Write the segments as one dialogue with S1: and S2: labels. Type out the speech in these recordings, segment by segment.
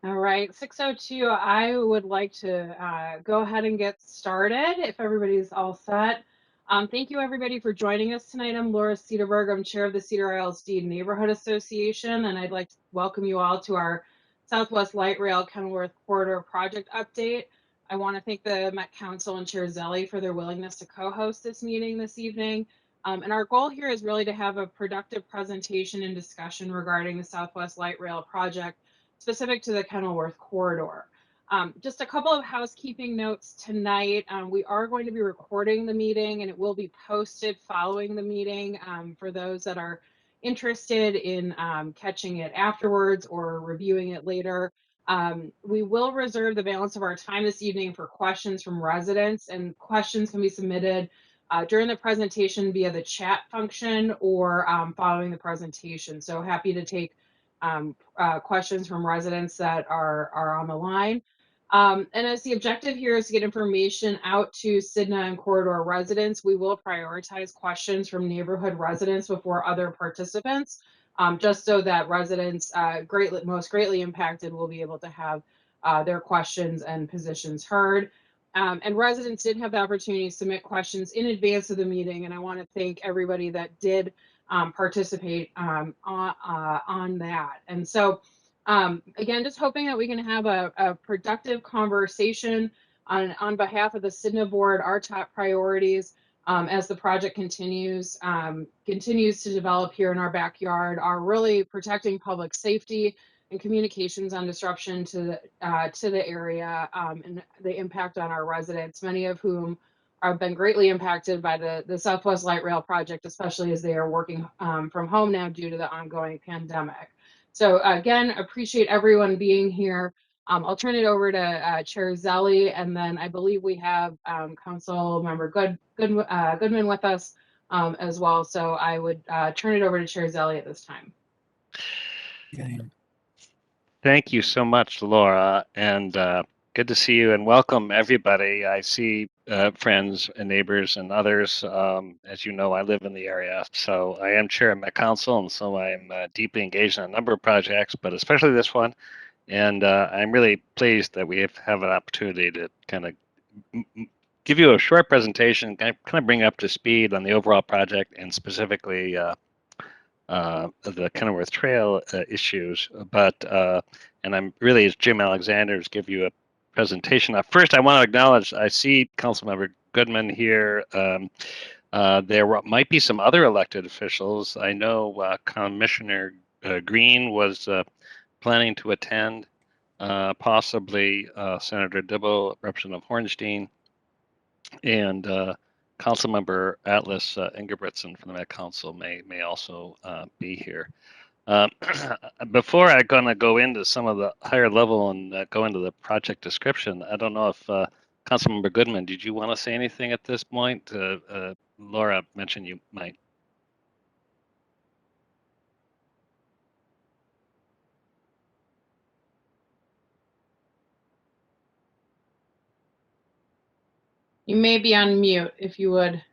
S1: All right, 6:02. I would like to go ahead and get started if everybody's all set. Thank you, everybody, for joining us tonight. I'm Laura Cedarberg. I'm chair of the Cedar-Isles-Dean Neighborhood Association, and I'd like to welcome you all to our Southwest Light Rail Kenilworth Corridor Project update. I want to thank the Met Council and Chair Zelli for their willingness to co-host this meeting this evening. And our goal here is really to have a productive presentation and discussion regarding the Southwest Light Rail Project specific to the Kenilworth corridor. Just a couple of housekeeping notes tonight. We are going to be recording the meeting and it will be posted following the meeting for those that are interested in catching it afterwards or reviewing it later. We will reserve the balance of our time this evening for questions from residents, and questions can be submitted during the presentation via the chat function or following the presentation. So happy to take questions from residents that are on the line. And as the objective here is to get information out to CIDNA and corridor residents, we will prioritize questions from neighborhood residents before other participants, just so that residents most greatly impacted will be able to have their questions and positions heard. And residents did have the opportunity to submit questions in advance of the meeting, and I want to thank everybody that did participate on that. And so, again, just hoping that we can have a productive conversation on behalf of the CIDNA board, our top priorities as the project continues to develop here in our backyard are really protecting public safety and communications on disruption to the area and the impact on our residents, many of whom have been greatly impacted by the Southwest Light Rail project, especially as they are working from home now due to the ongoing pandemic. So again, appreciate everyone being here. I'll turn it over to Chair Zelli, and then I believe we have Council Member Goodman with us as well. So I would turn it over to Chair Zelli at this time.
S2: Thank you so much, Laura, and good to see you and welcome everybody. I see friends and neighbors and others. As you know, I live in the area, so I am chair of Met Council, and so I'm deeply engaged in a number of projects, but especially this one. And I'm really pleased that we have an opportunity to kind of give you a short presentation, kind of bring up to speed on the overall project and specifically the Kenilworth Trail issues. But and I'm really, as Jim Alexander, to give you a presentation. First, I want to acknowledge, I see Councilmember Goodman here. There might be some other elected officials. I know Commissioner Green was planning to attend, possibly Senator Dibble, Representative Hornstein, and Councilmember Atlas Ingebrigtsen from the Met Council may also be here. Before I'm going to go into some of the higher level and go into the project description, I don't know if Councilmember Goodman, did you want to say anything at this point? Laura mentioned you might.
S1: You may be on mute if you would.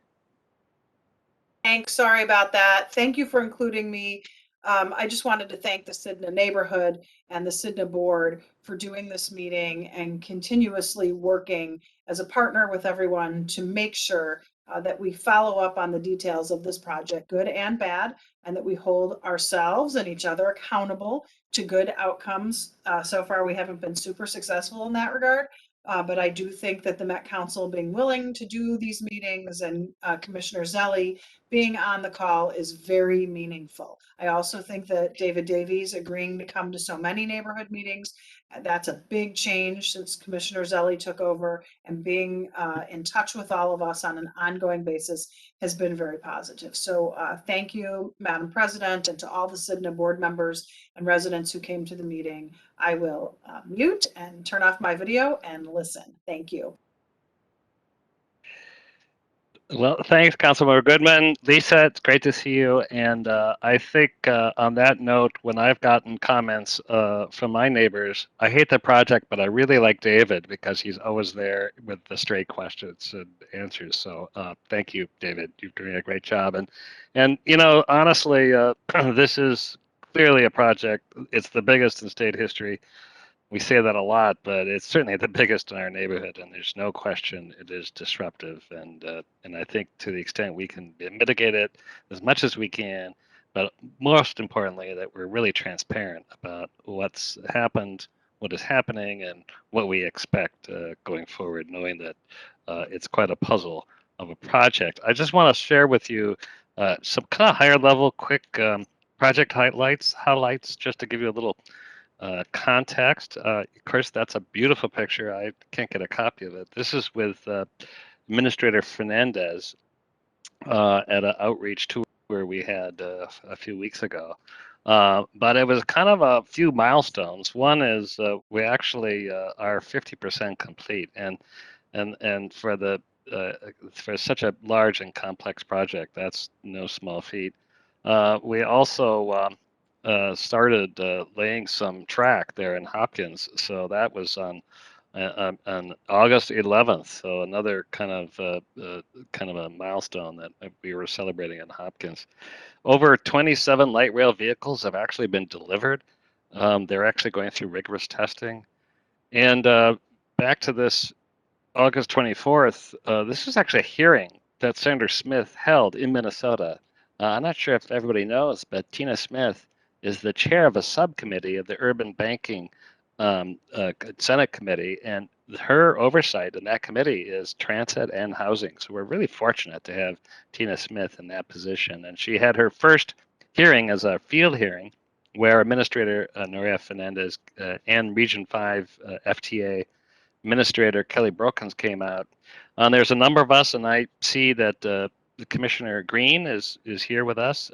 S3: Thanks, sorry about that. Thank you for including me. I just wanted to thank the CIDNA neighborhood and the CIDNA board for doing this meeting and continuously working as a partner with everyone to make sure that we follow up on the details of this project, good and bad, and that we hold ourselves and each other accountable to good outcomes. So far, we haven't been super successful in that regard. But I do think that the Met Council being willing to do these meetings and Commissioner Zelli being on the call is very meaningful. I also think that David Davies agreeing to come to so many neighborhood meetings, that's a big change since Commissioner Zelli took over, and being in touch with all of us on an ongoing basis has been very positive. So thank you, Madam President, and to all the CIDNA board members and residents who came to the meeting. I will mute and turn off my video and listen. Thank you.
S2: Well, thanks, Councilmember Goodman. Lisa, it's great to see you. And I think on that note, when I've gotten comments from my neighbors, I hate the project, but I really like David because he's always there with the straight questions and answers. So thank you, David. You're doing a great job. And you know, honestly, this is clearly a project. It's the biggest in state history. we say that a lot, but it's certainly the biggest in our neighborhood, and there's no question it is disruptive. And I think to the extent we can mitigate it as much as we can, but most importantly, that we're really transparent about what's happened, what is happening, and what we expect going forward, knowing that it's quite a puzzle of a project. I just want to share with you some kind of higher level, quick project highlights, just to give you a little context. Of course, that's a beautiful picture. I can't get a copy of it. This is with Administrator Fernandez at an outreach tour we had a few weeks ago. But it was kind of a few milestones. One is we actually are 50% complete, and for such a large and complex project, that's no small feat. We also started laying some track there in Hopkins, so that was on August 11th. So another kind of a milestone that we were celebrating in Hopkins. Over 27 light rail vehicles have actually been delivered. They're actually going through rigorous testing. And back to this August 24th, this was actually a hearing that Senator Smith held in Minnesota. I'm not sure if everybody knows, but Tina Smith is the chair of a subcommittee of the Urban Banking Senate Committee, and her oversight in that committee is transit and housing. So we're really fortunate to have Tina Smith in that position. And she had her first hearing as a field hearing where Administrator Noria Fernandez and Region 5 FTA Administrator Kelly Brokens came out. There's a number of us, and I see that the Commissioner Green is here with us.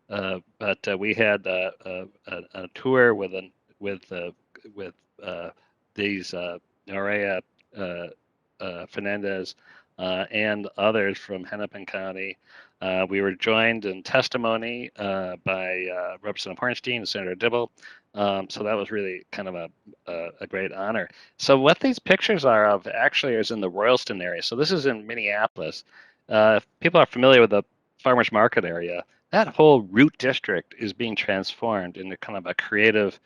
S2: But we had a tour with these Norea Fernandez and others from Hennepin County. We were joined in testimony by Representative Hornstein and Senator Dibble. So that was really kind of a great honor. So what these pictures are of actually is in the Royalston area. So this is in Minneapolis. If people are familiar with the farmers market area, that whole route district is being transformed into kind of a creative,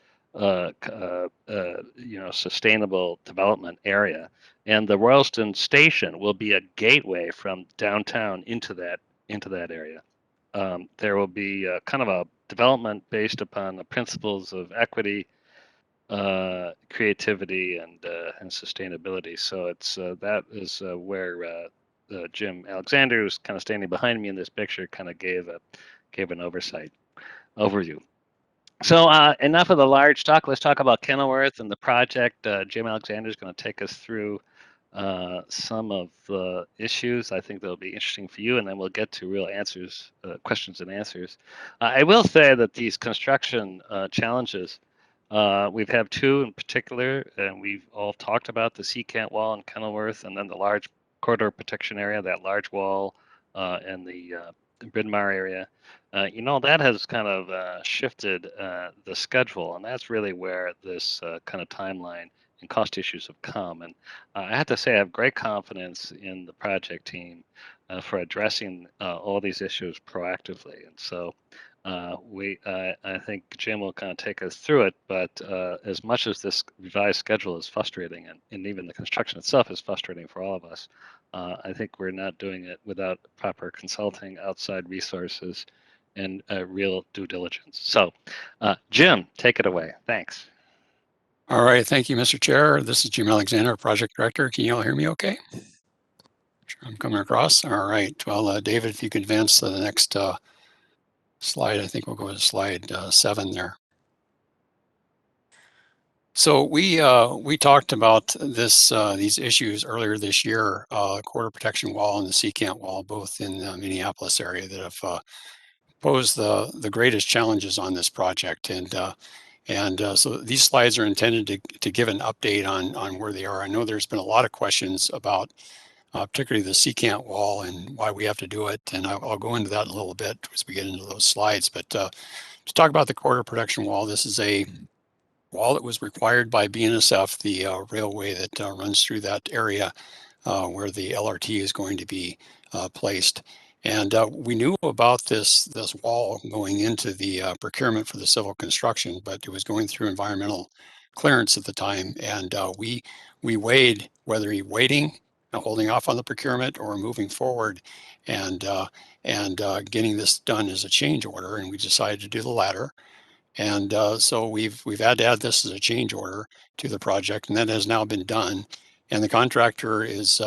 S2: sustainable development area. And the Royalston station will be a gateway from downtown into that area. There will be kind of a development based upon the principles of equity, creativity, and sustainability. So it's that is where Jim Alexander, who's kind of standing behind me in this picture, kind of gave an overview. So enough of the large talk. Let's talk about Kenilworth and the project. Jim Alexander is going to take us through some of the issues. I think that'll be interesting for you, and then we'll get to real answers, questions and answers. I will say that these construction challenges, we've had two in particular, and we've all talked about the Secant wall in Kenilworth, and then the large corridor protection area, that large wall, and the Bryn Mawr area. That has kind of shifted the schedule, and that's really where this kind of timeline and cost issues have come. And I have to say, I have great confidence in the project team for addressing all these issues proactively. And so I think Jim will kind of take us through it. But as much as this revised schedule is frustrating, and even the construction itself is frustrating for all of us, I think we're not doing it without proper consulting, outside resources, and real due diligence. So, Jim, take it away. Thanks.
S4: All right. Thank you, Mr. Chair. This is Jim Alexander, Project Director. Can you all hear me okay? Sure, I'm coming across. All right. Well, David, if you could advance to the next slide, I think we'll go to slide 7 there. So we talked about these issues earlier this year, corridor protection wall and the Secant wall, both in the Minneapolis area, that have posed the greatest challenges on this project. And so these slides are intended to give an update on where they are. I know there's been a lot of questions about particularly the Secant wall and why we have to do it. And I'll go into that in a little bit as we get into those slides. But to talk about the corridor protection wall, this is a wall that was required by BNSF, the railway that runs through that area where the LRT is going to be placed. And we knew about this wall going into the procurement for the civil construction, but it was going through environmental clearance at the time. And we weighed whether waiting, holding off on the procurement, or moving forward and getting this done as a change order. And we decided to do the latter. And so we've had to add this as a change order to the project, and that has now been done. And the contractor is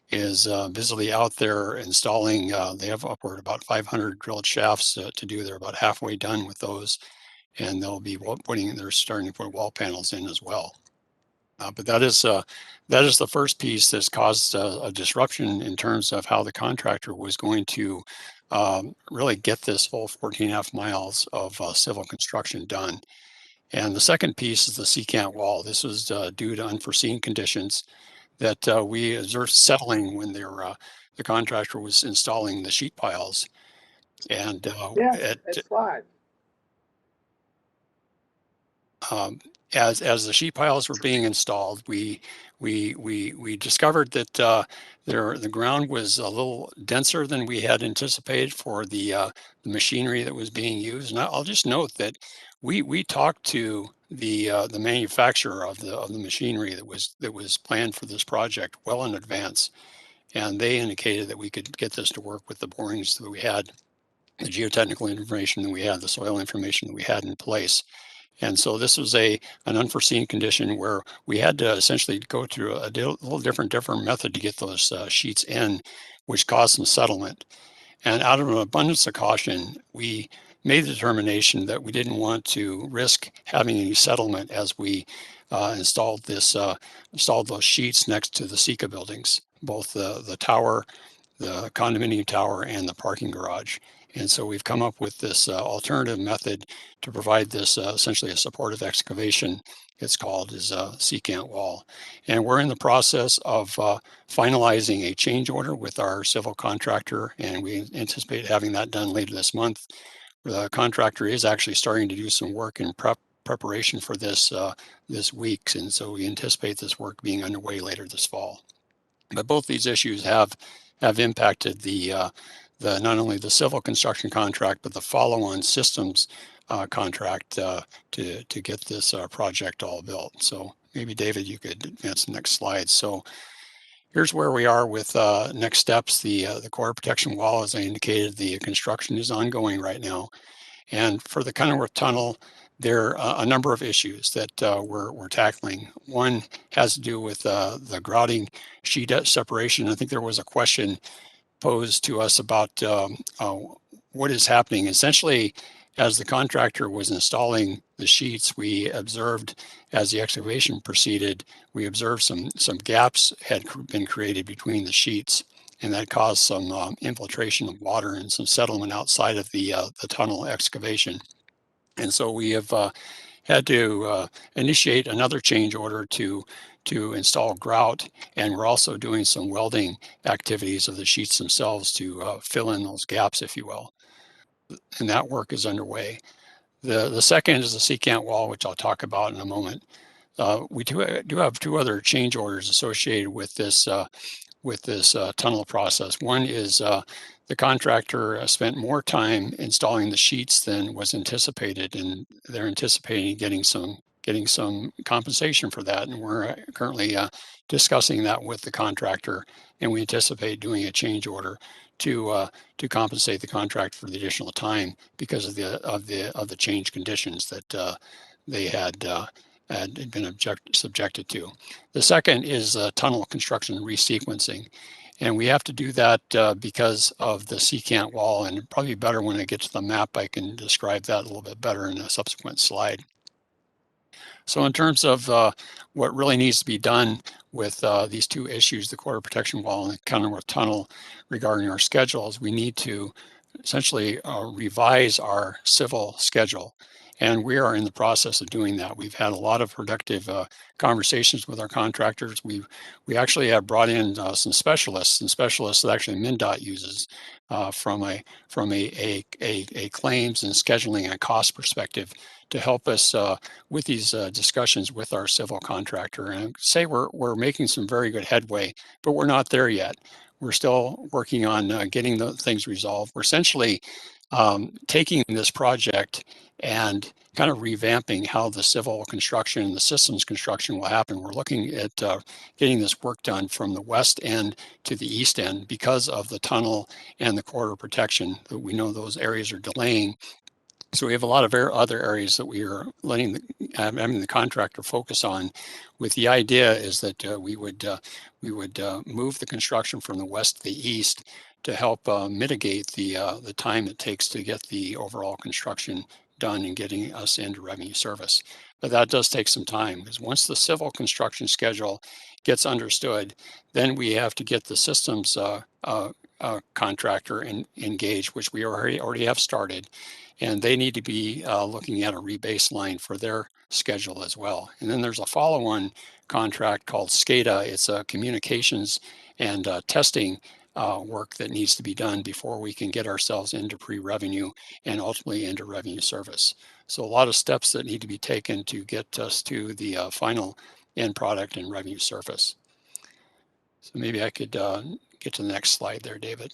S4: busily out there installing. They have upward about 500 drilled shafts to do. They're about halfway done with those, and they'll be they're starting to put wall panels in as well. But that is the first piece that's caused a disruption in terms of how the contractor was going to really get this whole 14.5 miles of civil construction done. And the second piece is the secant wall. This was due to unforeseen conditions that we observed settling when the contractor was installing the sheet piles. And
S5: It's live.
S4: As the sheet piles were being installed, we discovered that the ground was a little denser than we had anticipated for the machinery that was being used. And I'll just note that we talked to the manufacturer of the machinery that was planned for this project well in advance, and they indicated that we could get this to work with the borings that we had, the geotechnical information that we had, the soil information that we had in place. And so this was an unforeseen condition where we had to essentially go through a little different method to get those sheets in, which caused some settlement. And out of an abundance of caution, we made the determination that we didn't want to risk having any settlement as we installed those sheets next to the SECA buildings, both the tower, the condominium tower, and the parking garage. And so we've come up with this alternative method to provide this essentially a supportive excavation. It's called is a secant wall. And we're in the process of finalizing a change order with our civil contractor, and we anticipate having that done later this month. The contractor is actually starting to do some work in preparation for this week, and so we anticipate this work being underway later this fall. But both these issues have impacted the not only the civil construction contract, but the follow-on systems contract to get this project all built. So maybe David, you could advance the next slide. So here's where we are with next steps. The core protection wall, as I indicated, the construction is ongoing right now. And for the Kenilworth Tunnel, there are a number of issues that we're tackling. One has to do with the grouting sheet separation. I think there was a question posed to us about what is happening. Essentially, as the contractor was installing the sheets, we observed as the excavation proceeded, we observed some gaps had been created between the sheets, and that caused some infiltration of water and some settlement outside of the tunnel excavation. And so we have had to initiate another change order to install grout, and we're also doing some welding activities of the sheets themselves to fill in those gaps, if you will. And that work is underway. The second is the secant wall, which I'll talk about in a moment. We do have two other change orders associated with this tunnel process. One is the contractor spent more time installing the sheets than was anticipated, and they're anticipating getting some compensation for that. And we're currently discussing that with the contractor, and we anticipate doing a change order to compensate the contractor for the additional time because of the change conditions that they had been subjected to. The second is tunnel construction resequencing. And we have to do that because of the secant wall, and probably better when I get to the map, I can describe that a little bit better in a subsequent slide. So in terms of what really needs to be done with these two issues, the quarter protection wall and the Kenilworth Tunnel, regarding our schedules, we need to essentially revise our civil schedule. And we are in the process of doing that. We've had a lot of productive conversations with our contractors. We actually have brought in some specialists that actually MnDOT uses from a claims and scheduling and cost perspective to help us with these discussions with our civil contractor. And I'd say we're making some very good headway, but we're not there yet. we're still working on getting the things resolved. We're essentially taking this project and kind of revamping how the civil construction and the systems construction will happen. We're looking at getting this work done from the west end to the east end because of the tunnel and the corridor protection. We know those areas are delaying. So we have a lot of other areas that we are having the contractor focus on, with the idea is that we would move the construction from the west to the east to help mitigate the time it takes to get the overall construction done and getting us into revenue service. But that does take some time, because once the civil construction schedule gets understood, then we have to get the systems contractor engaged, which we already have started, and they need to be looking at a rebaseline for their schedule as well. And then there's a follow-on contract called SCADA. It's a communications and testing work that needs to be done before we can get ourselves into pre-revenue and ultimately into revenue service. So a lot of steps that need to be taken to get us to the final end product and revenue service. So maybe I could get to the next slide there, David.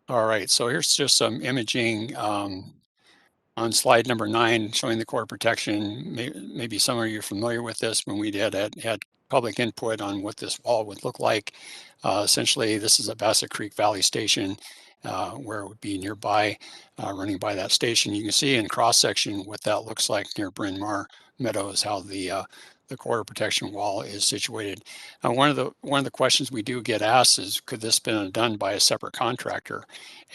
S4: All right, so here's just some imaging on slide number 9, showing the core protection. Maybe some of you are familiar with this when we had public input on what this wall would look like. Essentially, this is a Bassett Creek Valley Station where it would be nearby, running by that station. You can see in cross section what that looks like near Bryn Mawr Meadows, how the corridor protection wall is situated. One of the questions we do get asked is, could this been done by a separate contractor?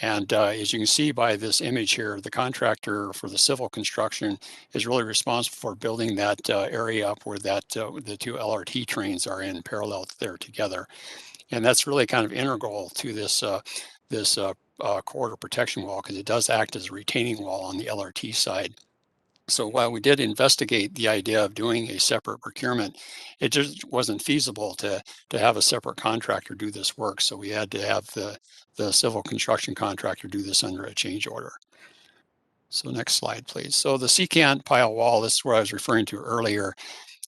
S4: And as you can see by this image here, the contractor for the civil construction is really responsible for building that area up where the 2 LRT trains are in parallel there together. And that's really kind of integral to this corridor protection wall, because it does act as a retaining wall on the LRT side. So while we did investigate the idea of doing a separate procurement, it just wasn't feasible to have a separate contractor do this work. So we had to have the civil construction contractor do this under a change order. So next slide, please. So the secant pile wall, this is what I was referring to earlier.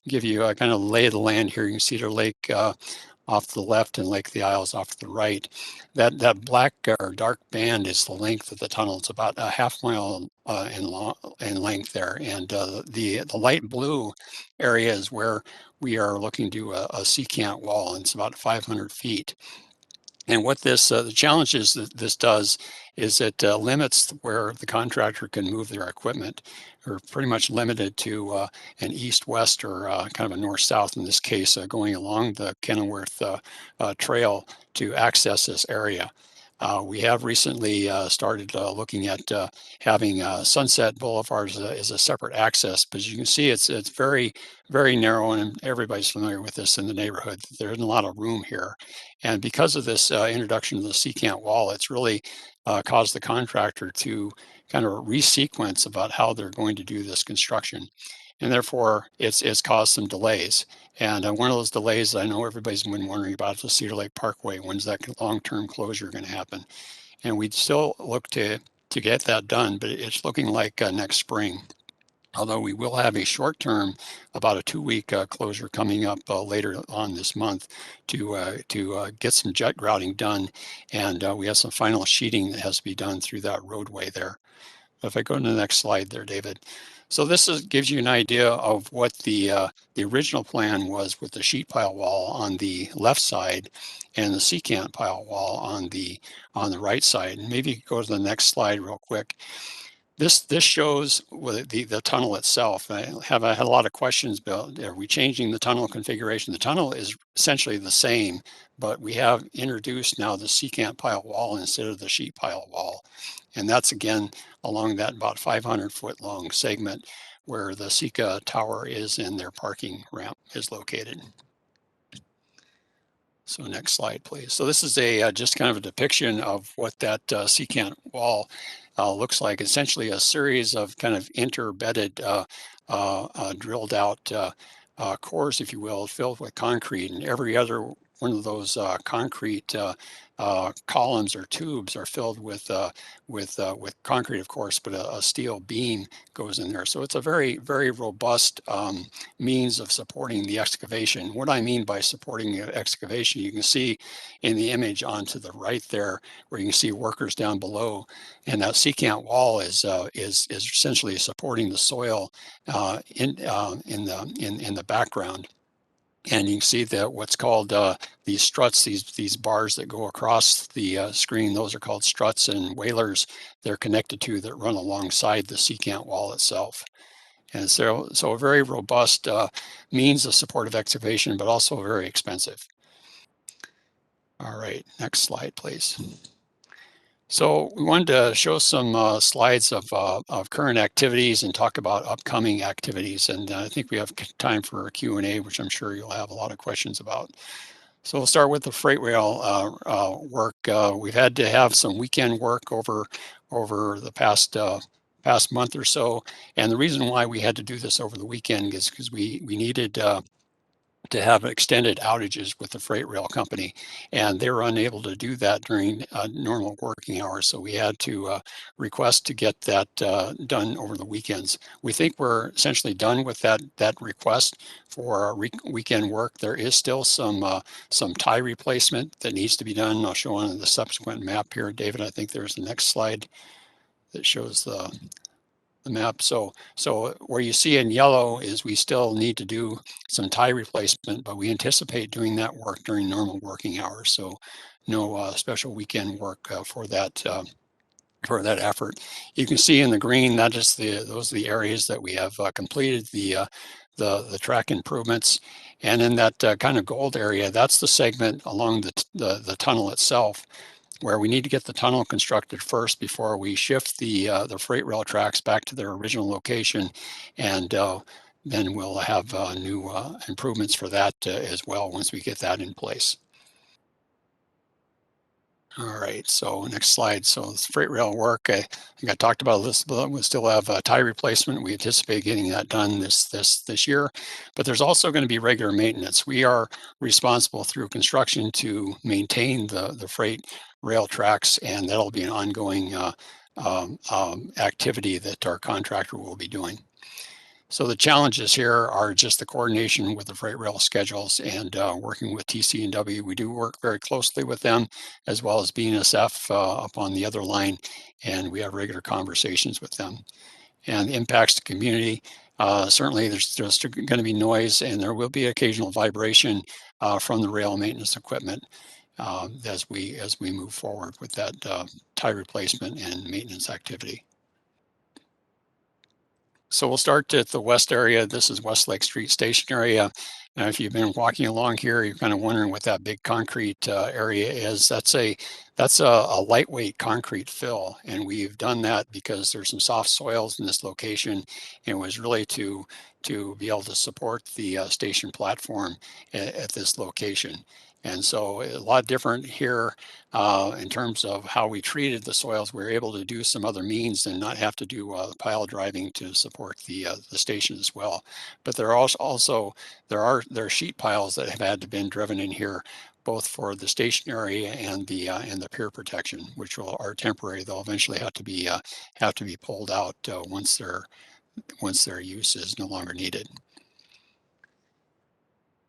S4: Give you a kind of lay of the land here. You can see Cedar Lake off to the left and Lake of the Isles off to the right. That black or dark band is the length of the tunnel. It's about a half mile in length there. And the light blue area is where we are looking to do a secant wall, and it's about 500 feet. And what this, the challenges that this does is it limits where the contractor can move their equipment. We're pretty much limited to an east-west or kind of a north-south in this case, going along the Kenilworth Trail to access this area. We have recently started looking at having Sunset Boulevard as a separate access, but as you can see, it's very, very narrow, and everybody's familiar with this in the neighborhood. There isn't a lot of room here. And because of this introduction of the secant wall, it's really caused the contractor to kind of resequence about how they're going to do this construction. And therefore, it's caused some delays. And one of those delays I know everybody's been wondering about is the Cedar Lake Parkway. When's that long-term closure going to happen? And we'd still look to get that done, but it's looking like next spring. Although we will have a short-term, about a 2-week closure coming up later on this month to get some jet grouting done. And we have some final sheeting that has to be done through that roadway there. If I go to the next slide there, David. So this gives you an idea of what the original plan was with the sheet pile wall on the left side and the secant pile wall on the right side. And maybe go to the next slide real quick. This shows the tunnel itself. I had a lot of questions about, are we changing the tunnel configuration? The tunnel is essentially the same, but we have introduced now the secant pile wall instead of the sheet pile wall. And that's again along that about 500-foot long segment where the Sika Tower is and their parking ramp is located. So next slide, please. So this is a just kind of a depiction of what that secant wall looks like. Essentially a series of kind of interbedded, drilled out cores, if you will, filled with concrete, and every other concrete columns or tubes are filled with concrete, of course, but a steel beam goes in there. So it's a very, very robust means of supporting the excavation. What I mean by supporting the excavation, you can see in the image onto the right there, where you can see workers down below, and that secant wall is essentially supporting the soil in the background. And you can see that what's called these struts, these bars that go across the screen, those are called struts, and wailers they're connected to that run alongside the secant wall itself. And so a very robust means of supportive excavation, but also very expensive. All right, next slide, please. So we wanted to show some slides of current activities and talk about upcoming activities. And I think we have time for a Q&A, which I'm sure you'll have a lot of questions about. So we'll start with the freight rail work. We've had to have some weekend work over the past month or so. And the reason why we had to do this over the weekend is because we needed to have extended outages with the freight rail company, and they were unable to do that during normal working hours. So we had to request to get that done over the weekends. We think we're essentially done with that request for our weekend work. There is still some tie replacement that needs to be done. I'll show on the subsequent map here. David, I think there's the next slide that shows the map. So where you see in yellow is we still need to do some tie replacement, but we anticipate doing that work during normal working hours. So no special weekend work for that effort. You can see in the green, that is those are the areas that we have completed the track improvements. And in that kind of gold area, that's the segment along the tunnel itself, where we need to get the tunnel constructed first before we shift the freight rail tracks back to their original location, and then we'll have new improvements for that as well once we get that in place. All right, so next slide. So this freight rail work, I think I talked about this, but we still have tie replacement. We anticipate getting that done this year, but there's also going to be regular maintenance. We are responsible through construction to maintain the freight rail tracks, and that'll be an ongoing activity that our contractor will be doing. So the challenges here are just the coordination with the freight rail schedules and working with TC&W. We do work very closely with them, as well as BNSF up on the other line, and we have regular conversations with them. And the impacts to community, certainly there's going to be noise, and there will be occasional vibration from the rail maintenance equipment as we move forward with that tie replacement and maintenance activity. So we'll start at the west area. This is West Lake Street Station area. Now, if you've been walking along here, you're kind of wondering what that big concrete area is. That's a lightweight concrete fill, and we've done that because there's some soft soils in this location, and it was really to be able to support the station platform at this location. And so a lot different here in terms of how we treated the soils. We were able to do some other means and not have to do pile driving to support the station as well. But there are also there are sheet piles that have had to been driven in here, both for the station area and the pier protection, which are temporary. They'll eventually have to be pulled out once their use is no longer needed.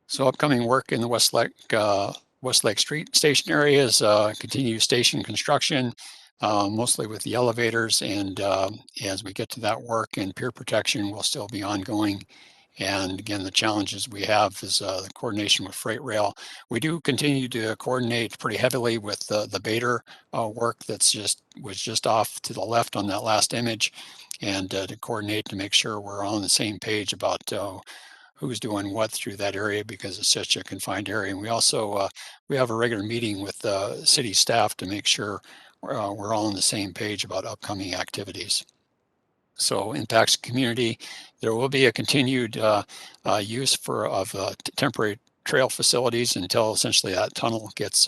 S4: So upcoming work in the West Lake Street Station area is continued station construction, mostly with the elevators. And as we get to that work, and pier protection will still be ongoing. And again, the challenges we have is the coordination with freight rail. We do continue to coordinate pretty heavily with the Bader work was just off to the left on that last image, and to coordinate to make sure we're on the same page about who's doing what through that area, because it's such a confined area. And we also we have a regular meeting with city staff to make sure we're all on the same page about upcoming activities. So impacts community, there will be a continued use of temporary trail facilities until essentially that tunnel gets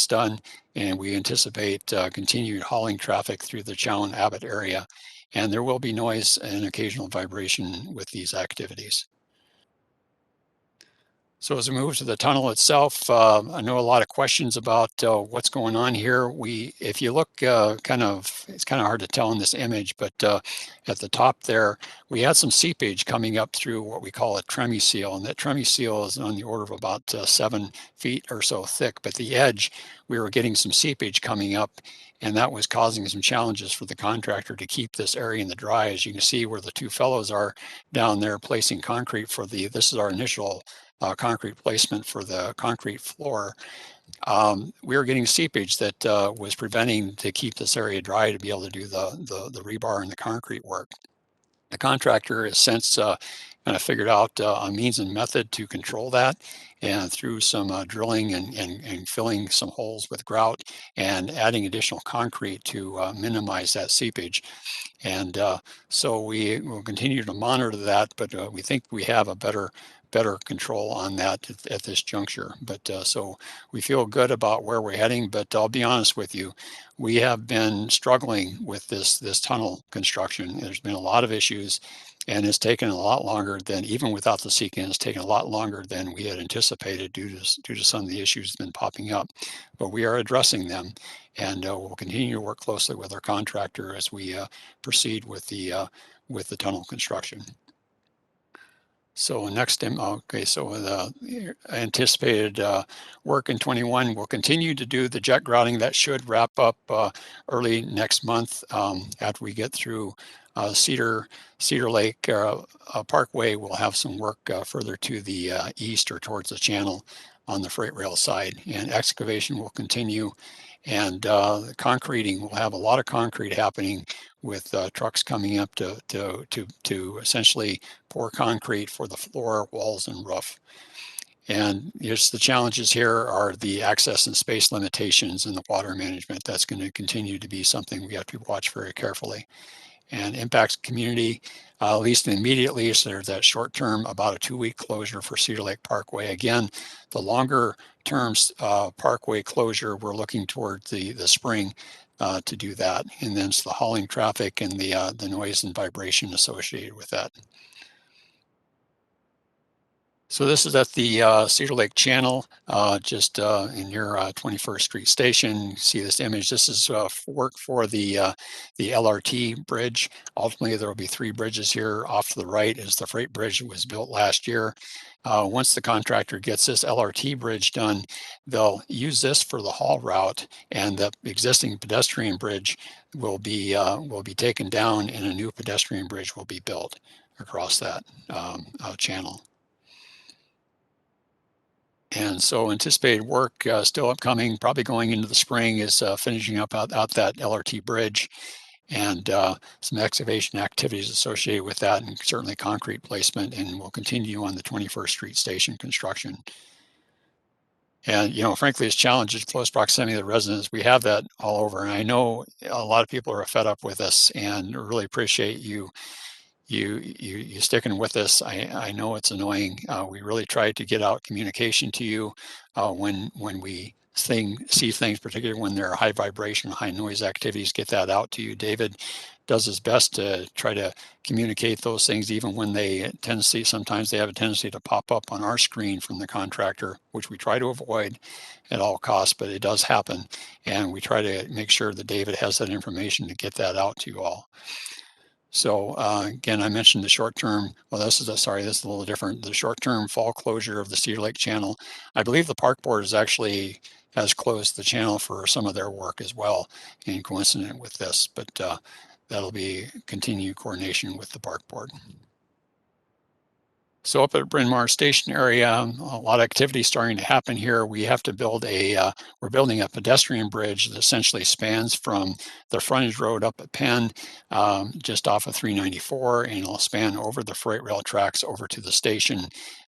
S4: done, and we anticipate continued hauling traffic through the Chowan-Abbott area, and there will be noise and occasional vibration with these activities. So as we move to the tunnel itself, I know a lot of questions about what's going on here. If you look it's kind of hard to tell in this image, but at the top there, we had some seepage coming up through what we call a tremie seal, and that tremie seal is on the order of about 7 feet or so thick, but the edge, we were getting some seepage coming up, and that was causing some challenges for the contractor to keep this area in the dry. As you can see where the two fellows are down there placing concrete this is our initial concrete placement for the concrete floor. We were getting seepage that was preventing to keep this area dry to be able to do the rebar and the concrete work. The contractor has since kind of figured out a means and method to control that, and through some drilling and filling some holes with grout and adding additional concrete to minimize that seepage. And so we will continue to monitor that, but we think we have a better control on that at this juncture. But so we feel good about where we're heading, but I'll be honest with you, we have been struggling with this tunnel construction. There's been a lot of issues, and it's taken a lot longer than, even without the CIDNA, it's taken a lot longer than we had anticipated due to some of the issues that have been popping up. But we are addressing them, and we'll continue to work closely with our contractor as we proceed with the tunnel construction. So next, okay, so the anticipated work in 21, we'll continue to do the jet grouting. That should wrap up early next month after we get through Cedar Lake Parkway. We'll have some work further to the east or towards the channel on the freight rail side, and excavation will continue. And the concreting, we'll have a lot of concrete happening with trucks coming up to essentially pour concrete for the floor, walls, and roof. And just the challenges here are the access and space limitations and the water management. That's going to continue to be something we have to watch very carefully. And impacts community, at least immediately. So there's that short term, about a 2-week closure for Cedar Lake Parkway. Again, the longer term parkway closure, we're looking towards the spring to do that. And then it's the hauling traffic and the noise and vibration associated with that. So this is at the Cedar Lake Channel, just in your 21st Street Station. You see this image. This is work for the LRT bridge. Ultimately, there will be 3 bridges here. Off to the right is the freight bridge that was built last year. Once the contractor gets this LRT bridge done, they'll use this for the haul route, and the existing pedestrian bridge will be taken down, and a new pedestrian bridge will be built across that channel. And so anticipated work still upcoming, probably going into the spring, is finishing up out that LRT bridge, and some excavation activities associated with that, and certainly concrete placement, and we'll continue on the 21st Street Station construction. And, you know, frankly, it's challenges close proximity to the residents. We have that all over. And I know a lot of people are fed up with us, and really appreciate you sticking with us. I know it's annoying. We really try to get out communication to you when we see things, particularly when there are high vibration, high noise activities, get that out to you. David does his best to try to communicate those things, even when sometimes they have a tendency to pop up on our screen from the contractor, which we try to avoid at all costs, but it does happen. And we try to make sure that David has that information to get that out to you all. So again, I mentioned the short-term, well, this is a little different. The short-term fall closure of the Cedar Lake Channel. I believe the park board has closed the channel for some of their work as well, in coincident with this, but that'll be continued coordination with the park board. So up at Bryn Mawr Station area, a lot of activity starting to happen here. We have to build we're building a pedestrian bridge that essentially spans from the frontage road up at Penn, just off of 394, and it'll span over the freight rail tracks over to the station.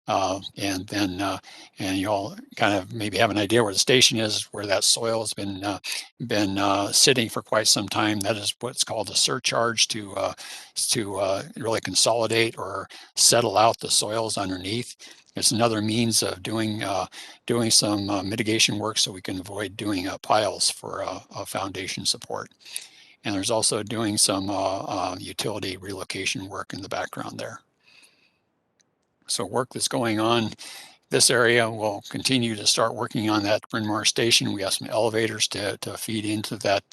S4: And then you all kind of maybe have an idea where the station is, where that soil has been sitting for quite some time. That is what's called a surcharge to really consolidate or settle out the soils underneath. It's another means of doing some mitigation work, so we can avoid doing piles for foundation support. And there's also doing some utility relocation work in the background there. So work that's going on this area. We'll continue to start working on that Bryn Mawr station. We have some elevators to feed into that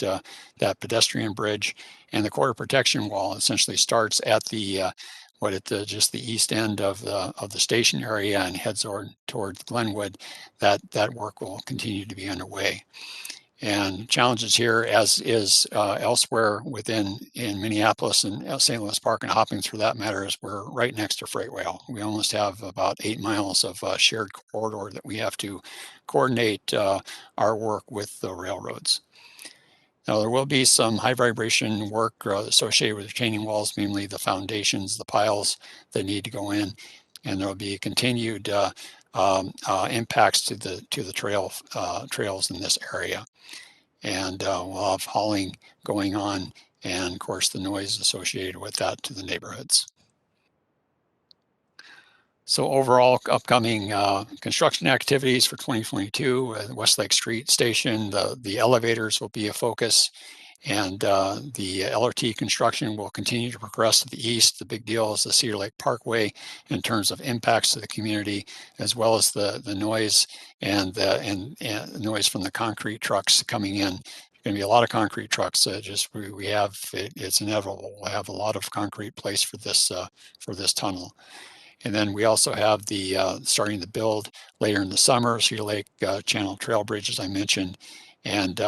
S4: that pedestrian bridge, and the quarter protection wall essentially starts at the just the east end of the station area and heads towards Glenwood. That work will continue to be underway. And challenges here, as is elsewhere in Minneapolis and St. Louis Park and Hopkins for that matter, is we're right next to freight rail. We almost have about 8 miles of shared corridor that we have to coordinate our work with the railroads. Now, there will be some high vibration work associated with retaining walls, mainly the foundations, the piles that need to go in, and there will be continued impacts to the trails in this area. And we'll have hauling going on, and of course the noise associated with that to the neighborhoods. So overall, upcoming construction activities for 2022, Westlake Street Station, the elevators will be a focus, and the LRT construction will continue to progress to the east. The big deal is the Cedar Lake Parkway in terms of impacts to the community, as well as the noise and the noise from the concrete trucks coming in. There's going to be a lot of concrete trucks. It's inevitable. We'll have a lot of concrete placed for this tunnel. And then we also have the starting to build later in the summer, Cedar Lake Channel Trail Bridge, as I mentioned. And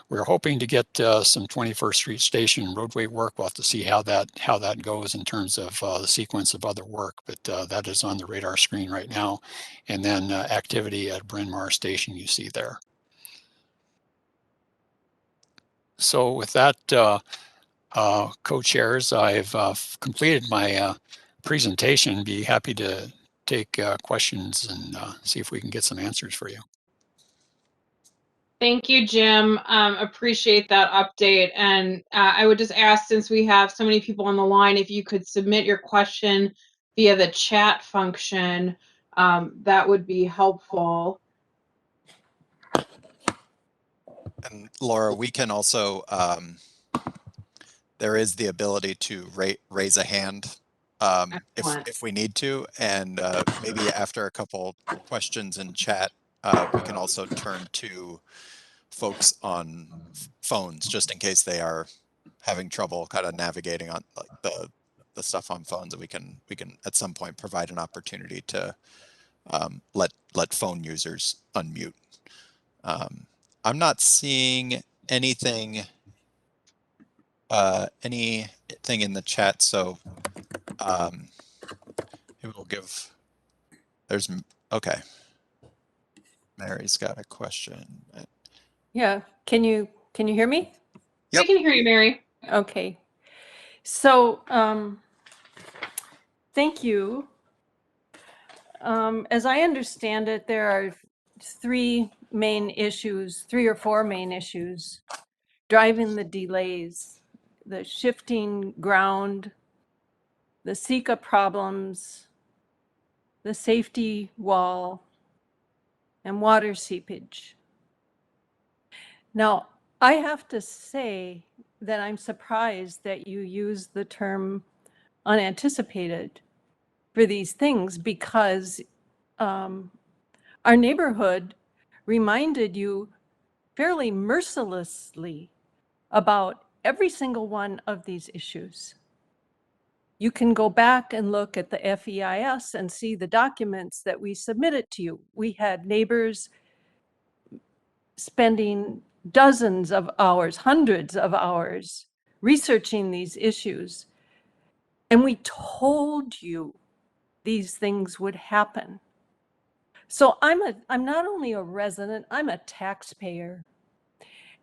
S4: we're hoping to get some 21st Street Station roadway work. We'll have to see how that goes in terms of the sequence of other work, but that is on the radar screen right now. And then activity at Bryn Mawr Station you see there. So with that, co-chairs, I've completed my presentation. Be happy to take questions and see if we can get some answers for you.
S1: Thank you, Jim. Appreciate that update. And I would just ask, since we have so many people on the line, if you could submit your question via the chat function, that would be helpful.
S5: And Laura, we can also, there is the ability to raise a hand if we need to, and maybe after a couple questions in chat, we can also turn to folks on phones just in case they are having trouble kind of navigating on like the stuff on phones, and we can at some point provide an opportunity to let phone users unmute. I'm not seeing anything in the chat, so maybe we'll give. Okay. Mary's got a question.
S6: Yeah, can you hear me?
S5: Yep.
S1: I can hear you, Mary.
S6: Okay. So thank you. As I understand it, there are three or four main issues driving the delays: the shifting ground, the SECA problems, the safety wall, and water seepage. Now, I have to say that I'm surprised that you use the term unanticipated for these things, because our neighborhood reminded you fairly mercilessly about every single one of these issues. You can go back and look at the FEIS and see the documents that we submitted to you. We had neighbors spending dozens of hours, hundreds of hours researching these issues. And we told you these things would happen. So I'm not only a resident, I'm a taxpayer.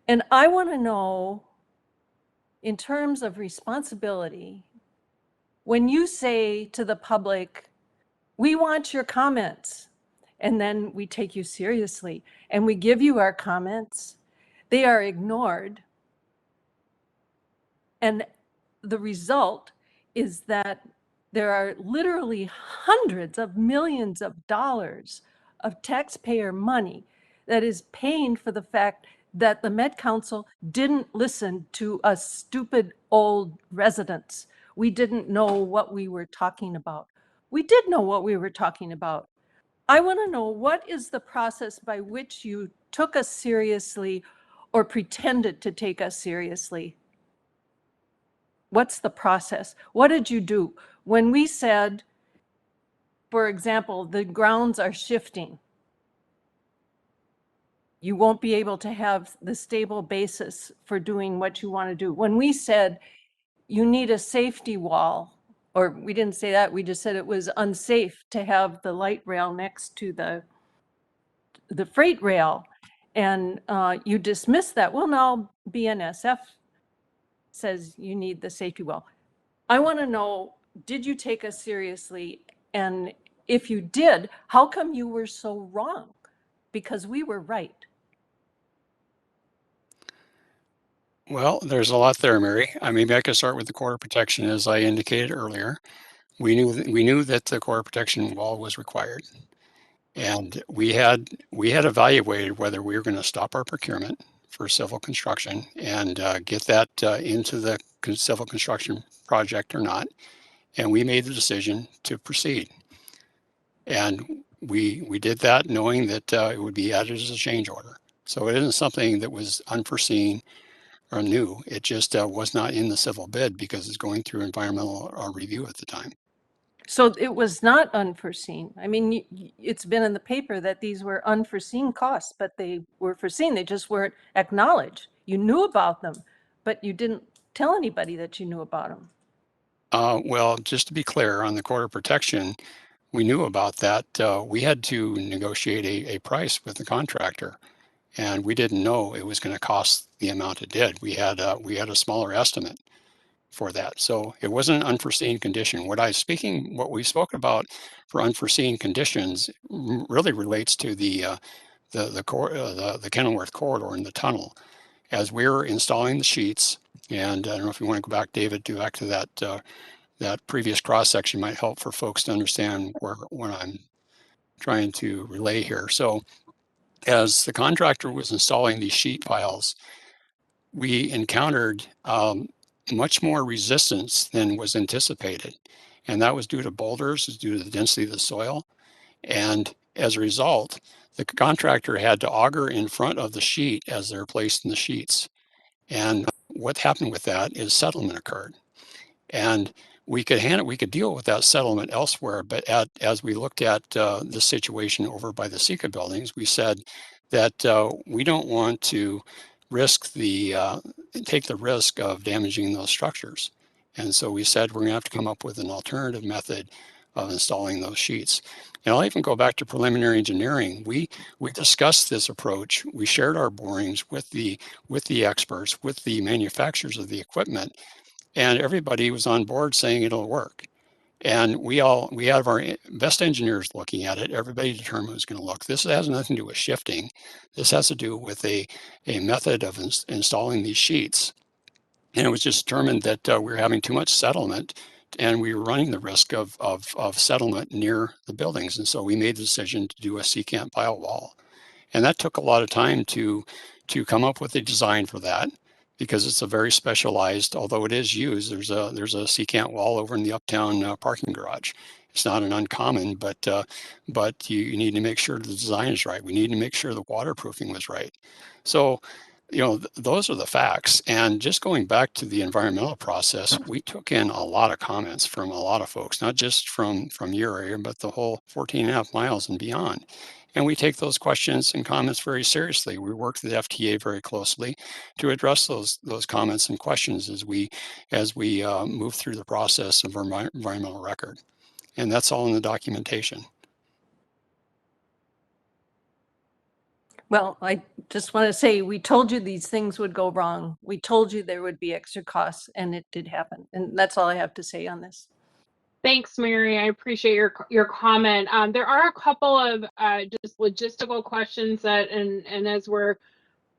S6: And I want to know, in terms of responsibility, when you say to the public, we want your comments, and then we take you seriously and we give you our comments, they are ignored. And the result is that there are literally hundreds of millions of dollars of taxpayer money that is paying for the fact that the Met Council didn't listen to us stupid old residents. We didn't know what we were talking about. We did know what we were talking about. I want to know, what is the process by which you took us seriously or pretended to take us seriously? What's the process? What did you do? When we said, for example, the grounds are shifting, you won't be able to have the stable basis for doing what you want to do. When we said you need a safety wall, or we didn't say that, we just said it was unsafe to have the light rail next to the freight rail, and you dismiss that. Well, now BNSF says you need the safety wall. I want to know, did you take us seriously? And if you did, how come you were so wrong? Because we were right.
S4: Well, there's a lot there, Mary. Maybe I could start with the quarter protection, as I indicated earlier. We knew that the quarter protection wall was required, and we had evaluated whether we were going to stop our procurement for civil construction and get that into the civil construction project or not. And we made the decision to proceed. And we did that knowing that it would be added as a change order. So it isn't something that was unforeseen or new. It just was not in the civil bid because it's going through environmental review at the time.
S6: So it was not unforeseen. I mean, it's been in the paper that these were unforeseen costs, but they were foreseen. They just weren't acknowledged. You knew about them, but you didn't tell anybody that you knew about them.
S4: Well, just to be clear on the quarter protection, we knew about that. We had to negotiate a price with the contractor, and we didn't know it was going to cost the amount it did. We had a smaller estimate for that, so it wasn't an unforeseen condition. What we spoke about for unforeseen conditions really relates to the Kenilworth Corridor and the tunnel. As we were installing the sheets, and I don't know if you want to go back, David, back to that previous cross section might help for folks to understand what I'm trying to relay here. So as the contractor was installing these sheet piles, we encountered much more resistance than was anticipated. And that was due to boulders, due to the density of the soil. And as a result, the contractor had to auger in front of the sheet as they're placed in the sheets. And what happened with that is settlement occurred. And we could deal with that settlement elsewhere, but as we looked at the situation over by the Sika buildings, we said that we don't want to take the risk of damaging those structures. And so we said we're going to have to come up with an alternative method of installing those sheets. And I'll even go back to preliminary engineering. We discussed this approach. We shared our borings with the experts, with the manufacturers of the equipment, and everybody was on board saying it'll work. And we have our best engineers looking at it. Everybody determined it was going to look. This has nothing to do with shifting. This has to do with a method of installing these sheets. And it was just determined that we were having too much settlement, and we were running the risk of settlement near the buildings. And so we made the decision to do a secant pile wall. And that took a lot of time to come up with a design for that, because it's a very specialized, although it is used, there's a secant wall over in the uptown parking garage. It's not an uncommon, but you need to make sure the design is right. We need to make sure the waterproofing was right. So, those are the facts. And just going back to the environmental process, we took in a lot of comments from a lot of folks, not just from your area, but the whole 14.5 miles and beyond. And we take those questions and comments very seriously. We work with the FTA very closely to address those comments and questions as we move through the process of our environmental record. And that's all in the documentation.
S6: Well, I just want to say, we told you these things would go wrong. We told you there would be extra costs, and it did happen. And that's all I have to say on this.
S1: Thanks, Mary. I appreciate your comment. There are a couple of just logistical questions that, and as we're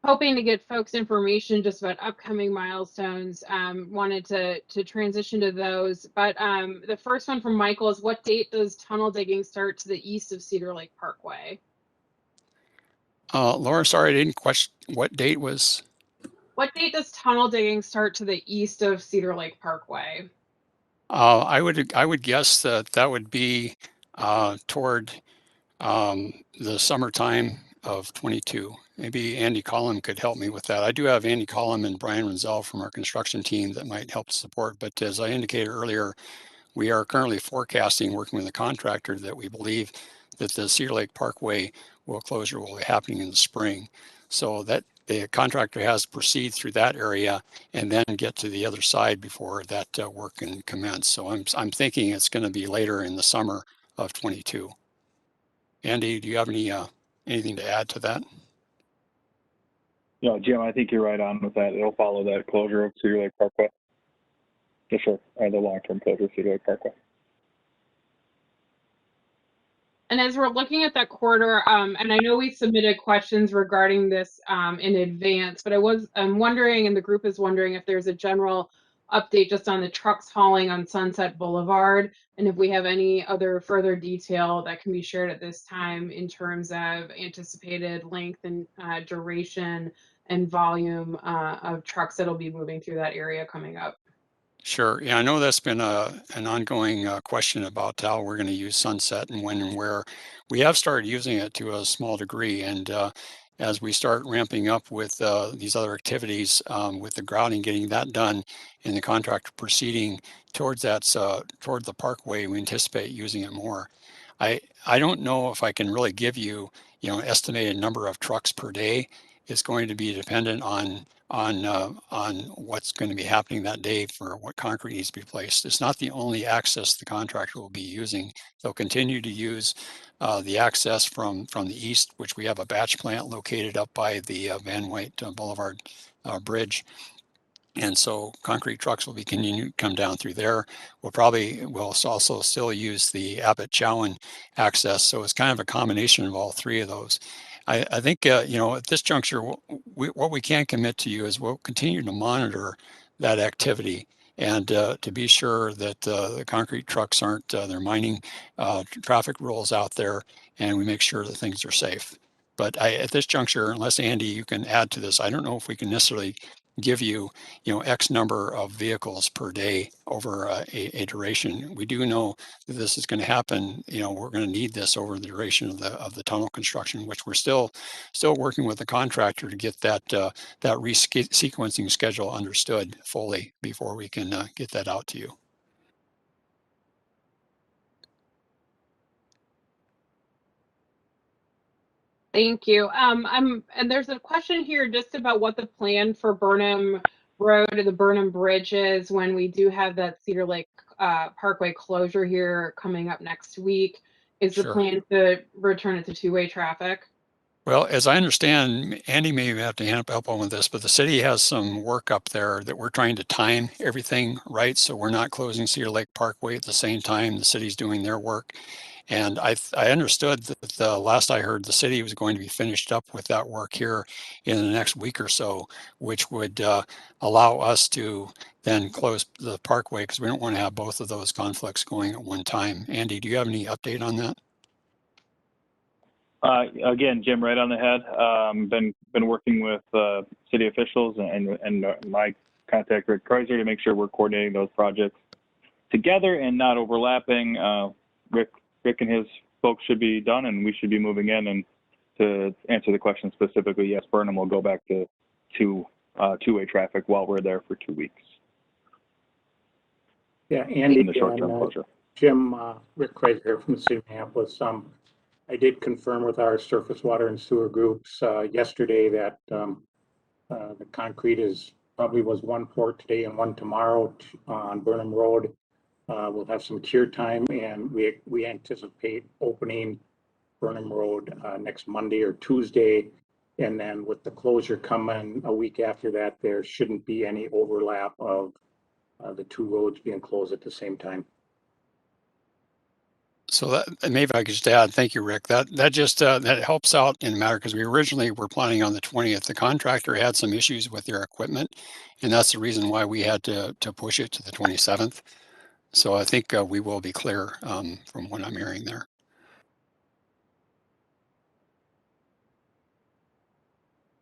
S1: hoping to get folks information just about upcoming milestones, wanted to transition to those. But the first one from Michael is, what date does tunnel digging start to the east of Cedar Lake Parkway?
S4: Laura, sorry, I didn't question what date was.
S1: What date does tunnel digging start to the east of Cedar Lake Parkway?
S4: I would guess that would be toward the summertime of 22. Maybe Andy Collin could help me with that. I do have Andy Collin and Brian Renzel from our construction team that might help support. But as I indicated earlier, we are currently forecasting, working with the contractor, that we believe that the Cedar Lake Parkway closure will be happening in the spring. So that the contractor has to proceed through that area and then get to the other side before that work can commence. So I'm thinking it's going to be later in the summer of 22. Andy, do you have anything to add to that?
S7: No, Jim, I think you're right on with that. It'll follow that closure of Cedar Lake Parkway. The short, the long-term closure of Cedar Lake Parkway.
S1: And as we're looking at that corridor, and I know we submitted questions regarding this in advance, but I'm wondering, and the group is wondering, if there's a general update just on the trucks hauling on Sunset Boulevard, and if we have any other further detail that can be shared at this time in terms of anticipated length and duration and volume of trucks that'll be moving through that area coming up.
S4: Sure. Yeah, I know that's been an ongoing question about how we're going to use Sunset and when and where. We have started using it to a small degree, and as we start ramping up with these other activities, with the grouting, getting that done, and the contractor proceeding towards that toward the parkway, we anticipate using it more. I don't know if I can really give you an estimated number of trucks per day. It's going to be dependent on what's going to be happening that day for what concrete needs to be placed. It's not the only access the contractor will be using. They'll continue to use the access from the east, which we have a batch plant located up by the Van White Boulevard bridge. And so concrete trucks will be continuing to come down through there. We'll also still use the Abbott Chowan access. So it's kind of a combination of all three of those. I think, at this juncture, what we can commit to you is we'll continue to monitor that activity and to be sure that the concrete trucks aren't, they're mining traffic rules out there, and we make sure that things are safe. But at this juncture, unless Andy, you can add to this, I don't know if we can necessarily give you, X number of vehicles per day over a duration. We do know that this is going to happen. We're going to need this over the duration of the tunnel construction, which we're still working with the contractor to get that resequencing schedule understood fully before we can get that out to you.
S1: Thank you. And there's a question here just about what the plan for Burnham Road and the Burnham Bridge is when we do have that Cedar Lake Parkway closure here coming up next week. Is the
S4: Sure.
S1: plan to return it to two-way traffic?
S4: Well, as I understand, Andy may have to help on with this, but the city has some work up there that we're trying to time everything right. So we're not closing Cedar Lake Parkway at the same time the city's doing their work. And I understood that the last I heard, the city was going to be finished up with that work here in the next week or so, which would allow us to then close the parkway because we don't want to have both of those conflicts going at one time. Andy, do you have any update on that?
S7: Again, Jim, right on the head. Been working with city officials and my contact Rick Kreiser to make sure we're coordinating those projects together and not overlapping. Rick and his folks should be done, and we should be moving in. And to answer the question specifically, yes, Burnham will go back to two-way traffic while we're there for 2 weeks.
S8: Yeah, Andy,
S7: in the short-term closure.
S8: Jim, Rick Kreiser here from the city of Minneapolis. I did confirm with our surface water and sewer groups yesterday that the concrete was one pour today and one tomorrow on Burnham Road. We'll have some cure time, and we anticipate opening Burnham Road next Monday or Tuesday. And then with the closure coming a week after that, there shouldn't be any overlap of the two roads being closed at the same time.
S4: So that maybe I could just add, thank you, Rick. That just that helps out in the matter because we originally were planning on the 20th. The contractor had some issues with their equipment, and that's the reason why we had to push it to the 27th. So I think we will be clear from what I'm hearing there.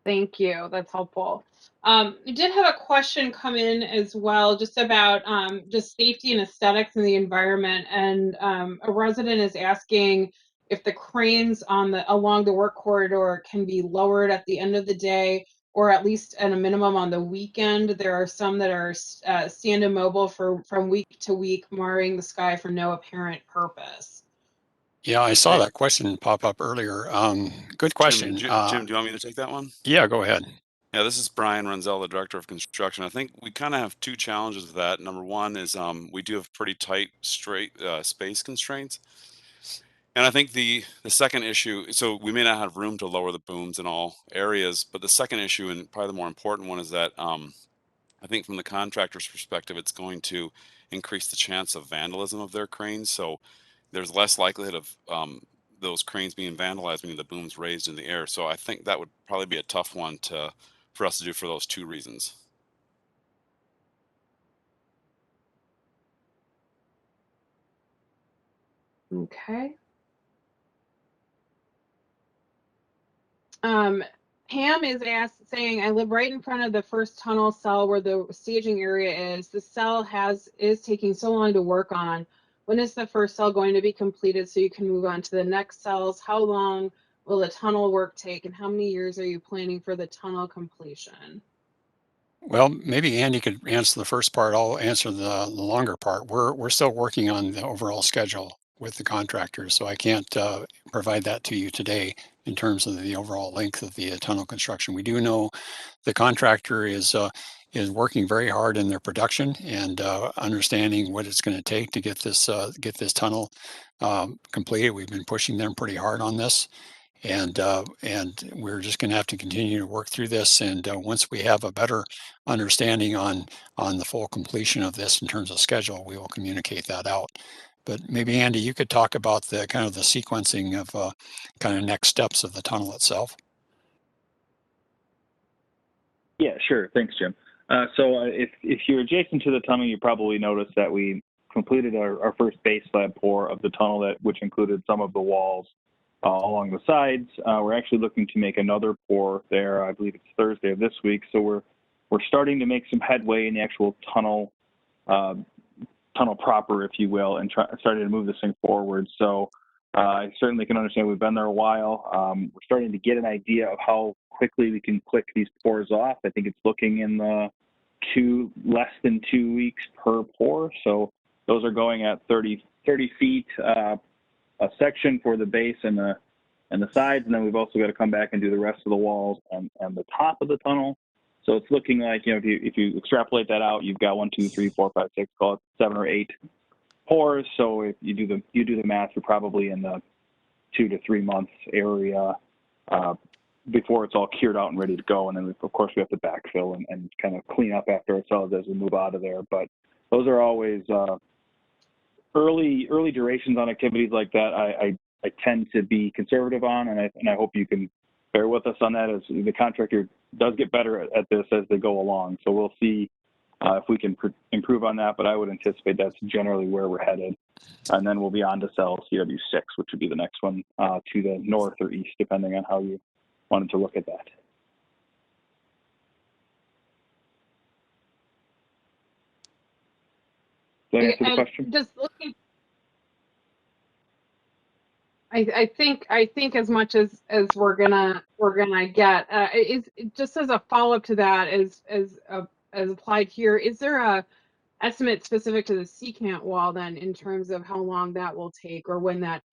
S1: Thank you. That's helpful. We did have a question come in as well, just about just safety and aesthetics in the environment. And a resident is asking if the cranes along the work corridor can be lowered at the end of the day, or at least at a minimum on the weekend. There are some that are stand immobile from week to week, marring the sky for no apparent purpose.
S4: Yeah, I saw that question pop up earlier. Good question.
S9: Jim, do you want me to take that one?
S4: Yeah, go ahead.
S9: Yeah, this is Brian Renzel, the Director of Construction. I think we kind of have two challenges with that. Number one is we do have pretty tight space constraints. And I think the second issue, so we may not have room to lower the booms in all areas, but the second issue, and probably the more important one, is that I think from the contractor's perspective, it's going to increase the chance of vandalism of their cranes. So there's less likelihood of those cranes being vandalized, meaning the booms raised in the air. So I think that would probably be a tough one for us to do for those two reasons.
S1: Okay. Pam is saying, I live right in front of the first tunnel cell where the staging area is. The cell is taking so long to work on. When is the first cell going to be completed so you can move on to the next cells? How long will the tunnel work take, and how many years are you planning for the tunnel completion?
S4: Well, maybe Andy could answer the first part. I'll answer the longer part. We're still working on the overall schedule with the contractors, so I can't provide that to you today in terms of the overall length of the tunnel construction. We do know the contractor is working very hard in their production and understanding what it's going to take to get this tunnel completed. We've been pushing them pretty hard on this. And we're just going to have to continue to work through this. And once we have a better understanding on the full completion of this in terms of schedule, we will communicate that out. But maybe Andy, you could talk about the kind of the sequencing of kind of next steps of the tunnel itself.
S7: Yeah, sure. Thanks, Jim. So if you're adjacent to the tunnel, you probably noticed that we completed our first base slab pour of the tunnel, which included some of the walls along the sides. We're actually looking to make another pour there. I believe it's Thursday of this week. So we're starting to make some headway in the actual tunnel proper, if you will, and starting to move this thing forward. So I certainly can understand we've been there a while. We're starting to get an idea of how quickly we can click these pours off. I think it's looking in the less than 2 weeks per pour. So those are going at 30 feet a section for the base and the sides, and then we've also got to come back and do the rest of the walls and the top of the tunnel. So it's looking like, if you extrapolate that out, you've got 1, 2, 3, 4, 5, 6, call it 7 or 8 pours. So if you do the math, you're probably in the 2 to 3 months area before it's all cured out and ready to go. And then of course we have to backfill and kind of clean up after ourselves as we move out of there. But those are always early durations on activities like that. I tend to be conservative on, and I hope you can bear with us on that, as the contractor does get better at this as they go along. So we'll see if we can improve on that, but I would anticipate that's generally where we're headed. And then we'll be on to cell CW6, which would be the next one to the north or east, depending on how you wanted to look at that. Did I answer the question?
S1: Just looking, I think as much as we're gonna get is just as a follow-up to that, as applied here. Is there a estimate specific to the secant wall then, in terms of how long that will take, or when that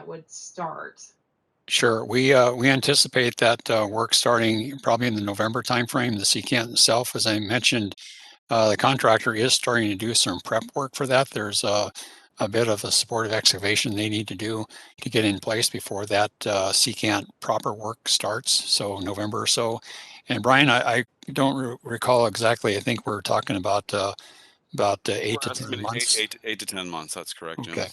S1: would start?
S4: Sure. We anticipate that work starting probably in the November timeframe. The secant itself, as I mentioned, the contractor is starting to do some prep work for that. There's a bit of a supportive excavation they need to do to get in place before that secant proper work starts. So November or so. And Brian, I don't recall exactly. I think we're talking about 8 to 10 months.
S9: 8 to 10 months. That's correct, Jim.
S4: Okay.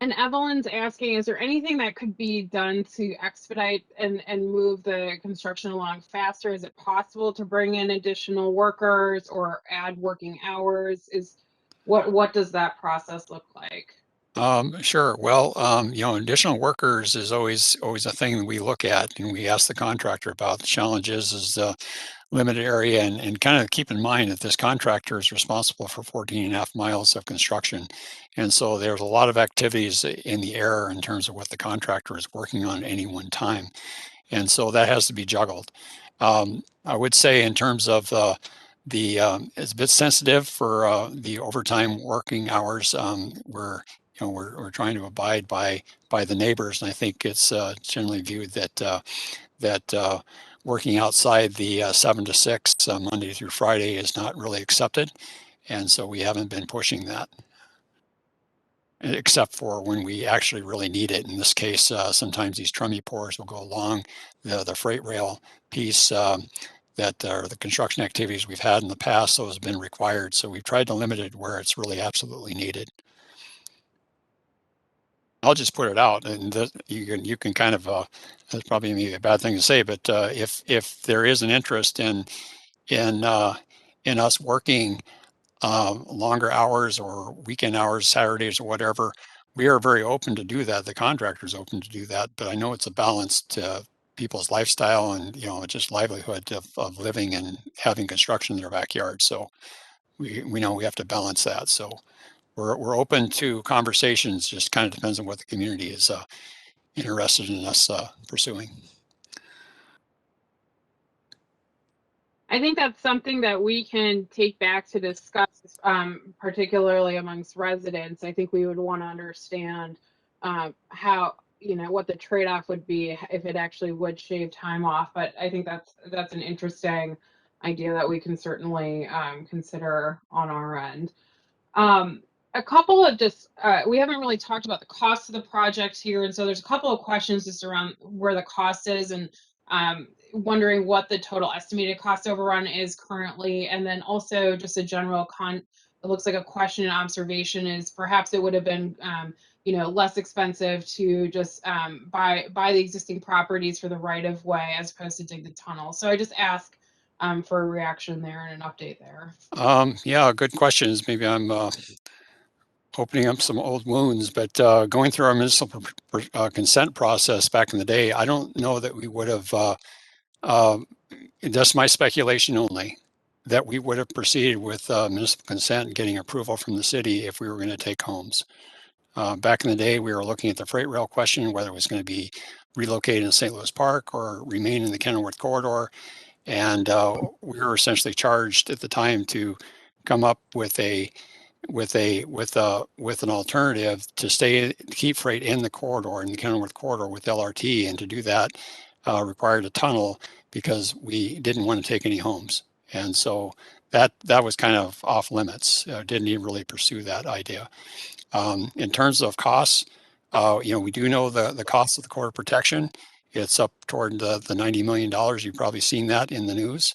S1: And Evelyn's asking, is there anything that could be done to expedite and move the construction along faster? Is it possible to bring in additional workers or add working hours? What does that process look like?
S4: Sure. Well, additional workers is always a thing that we look at, and we ask the contractor about. The challenge is limited area, and kind of keep in mind that this contractor is responsible for 14.5 miles of construction. And so there's a lot of activities in the air in terms of what the contractor is working on at any one time. And so that has to be juggled. I would say in terms of it's a bit sensitive for the overtime working hours. We're trying to abide by the neighbors, and I think it's generally viewed that working outside the 7 to 6 Monday through Friday is not really accepted, and so we haven't been pushing that, except for when we actually really need it. In this case, sometimes these trummy pours will go along the freight rail piece that are the construction activities we've had in the past. Those have been required, so we've tried to limit it where it's really absolutely needed. I'll just put it out, and you can kind of that's probably maybe a bad thing to say, but if there is an interest in us working longer hours or weekend hours, Saturdays or whatever, we are very open to do that. The contractor's open to do that, but I know it's a balance to people's lifestyle and just livelihood of living and having construction in their backyard. So we know we have to balance that. So we're open to conversations. Just kind of depends on what the community is interested in us pursuing.
S1: I think that's something that we can take back to discuss, particularly amongst residents. I think we would want to understand how, what the trade-off would be if it actually would shave time off. But I think that's an interesting idea that we can certainly consider on our end. A couple of we haven't really talked about the cost of the project here, and so there's a couple of questions just around where the cost is, and wondering what the total estimated cost overrun is currently, and then also just a general it looks like a question and observation is perhaps it would have been less expensive to just buy the existing properties for the right of way as opposed to dig the tunnel. So I just ask for a reaction there and an update there.
S4: Yeah, good questions. Maybe I'm opening up some old wounds, but going through our municipal consent process back in the day, I don't know that we would have, that's my speculation only, that we would have proceeded with municipal consent and getting approval from the city if we were going to take homes. Back in the day, we were looking at the freight rail question, whether it was going to be relocated in St. Louis Park or remain in the Kenilworth Corridor. And we were essentially charged at the time to come up with an alternative to keep freight in the corridor, in the Kenilworth Corridor with LRT, and to do that required a tunnel because we didn't want to take any homes. And so that was kind of off limits. Didn't even really pursue that idea. In terms of costs, we do know the cost of the corridor protection. It's up toward the $90 million. You've probably seen that in the news.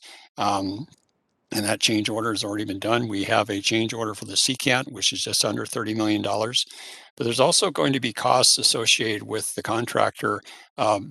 S4: And that change order has already been done. We have a change order for the CCANT, which is just under $30 million. But there's also going to be costs associated with the contractor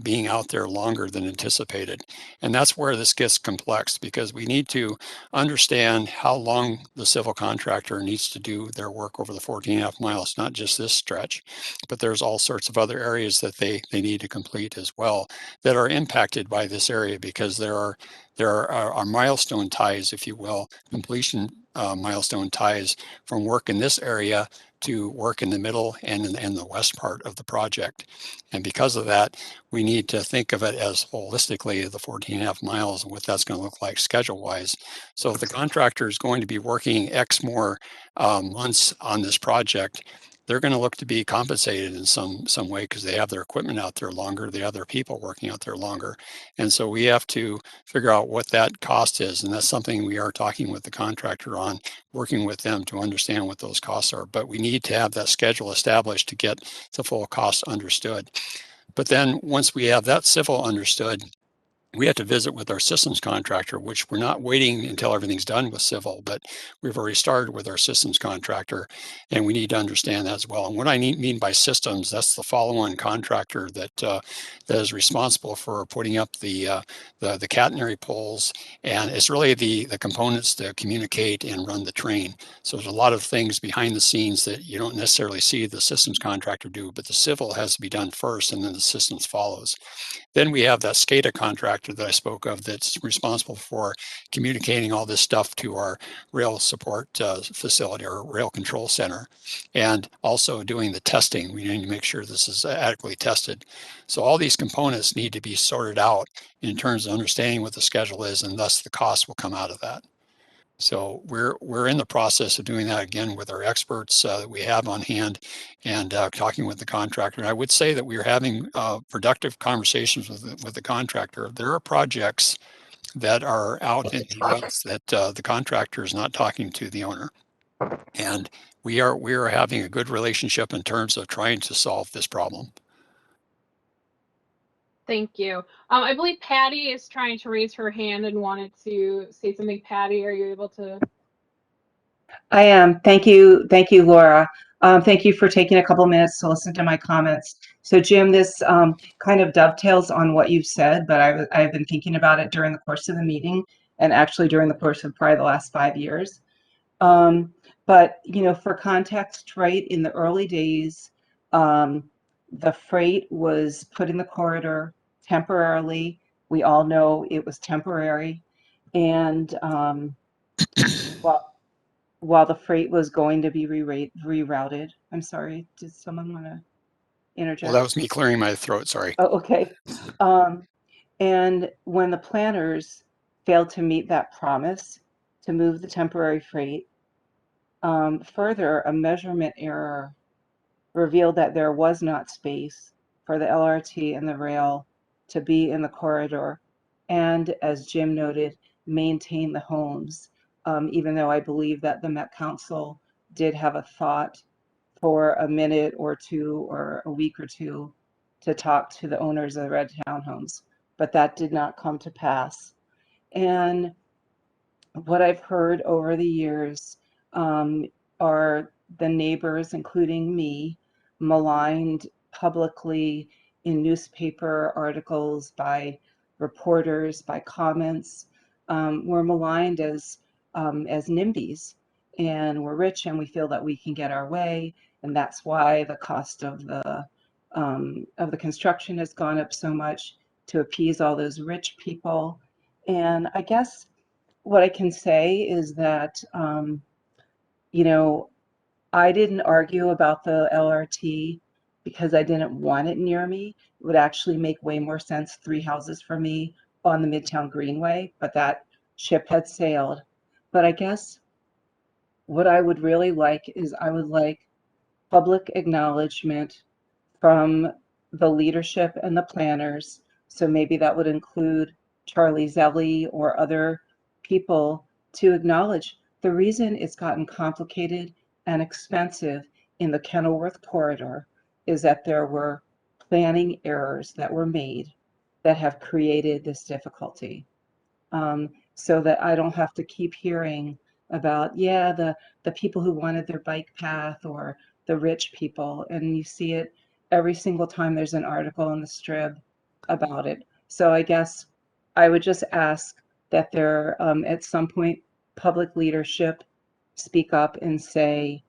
S4: being out there longer than anticipated. And that's where this gets complex, because we need to understand how long the civil contractor needs to do their work over the 14.5 miles, not just this stretch, but there's all sorts of other areas that they need to complete as well that are impacted by this area, because there are milestone ties, if you will, completion milestone ties from work in this area to work in the middle and in the west part of the project. And because of that, we need to think of it as holistically the 14.5 miles and what that's going to look like schedule-wise. So if the contractor is going to be working X more months on this project, they're going to look to be compensated in some way, because they have their equipment out there longer, they have their people working out there longer. And so we have to figure out what that cost is. And that's something we are talking with the contractor on, working with them to understand what those costs are. But we need to have that schedule established to get the full cost understood. But then once we have that civil understood, we have to visit with our systems contractor, which we're not waiting until everything's done with civil, but we've already started with our systems contractor, and we need to understand that as well. And what I mean by systems, that's the follow-on contractor that is responsible for putting up the catenary poles, and it's really the components to communicate and run the train. So there's a lot of things behind the scenes that you don't necessarily see the systems contractor do, but the civil has to be done first, and then the systems follows. Then we have that SCADA contractor contractor that I spoke of that's responsible for communicating all this stuff to our rail support facility or rail control center, and also doing the testing. We need to make sure this is adequately tested. So all these components need to be sorted out in terms of understanding what the schedule is, and thus the cost will come out of that. So we're in the process of doing that again with our experts that we have on hand, and talking with the contractor. And I would say that we are having productive conversations with the contractor. There are projects that are out in the woods that the contractor is not talking to the owner, and we are having a good relationship in terms of trying to solve this problem.
S1: Thank you. I believe Patty is trying to raise her hand and wanted to say something. Patty, are you able to?
S10: I am. Thank you. Thank you, Laura. Thank you for taking a couple minutes to listen to my comments. So Jim, this kind of dovetails on what you've said, but I've been thinking about it during the course of the meeting and actually during the course of probably the last 5 years. But, you know, for context, right, in the early days, the freight was put in the corridor temporarily. We all know it was temporary. And while the freight was going to be rerouted. I'm sorry, did someone want to interject?
S4: Well, that was me clearing my throat, sorry.
S10: Oh, okay. And when the planners failed to meet that promise to move the temporary freight, further, a measurement error revealed that there was not space for the LRT and the rail to be in the corridor, and as Jim noted, maintain the homes. Even though I believe that the Met Council did have a thought for a minute or two or a week or two to talk to the owners of the red townhomes, but that did not come to pass. And what I've heard over the years are the neighbors, including me, maligned publicly in newspaper articles by reporters, by comments. We're maligned as NIMBYs, and we're rich and we feel that we can get our way, and that's why the cost of the construction has gone up so much to appease all those rich people. And I guess what I can say is that, you know, I didn't argue about the LRT because I didn't want it near me. It would actually make way more sense 3 houses from me on the Midtown Greenway, but that ship had sailed. But I guess what I would really like is I would like public acknowledgement from the leadership and the planners. So maybe that would include Charlie Zelli or other people to acknowledge the reason it's gotten complicated and expensive in the Kenilworth corridor is that there were planning errors that were made that have created this difficulty. So that I don't have to keep hearing about, yeah, the people who wanted their bike path or the rich people. And you see it every single time there's an article in the Strib about it. So I guess I would just ask that there, at some point, public leadership speak up and say,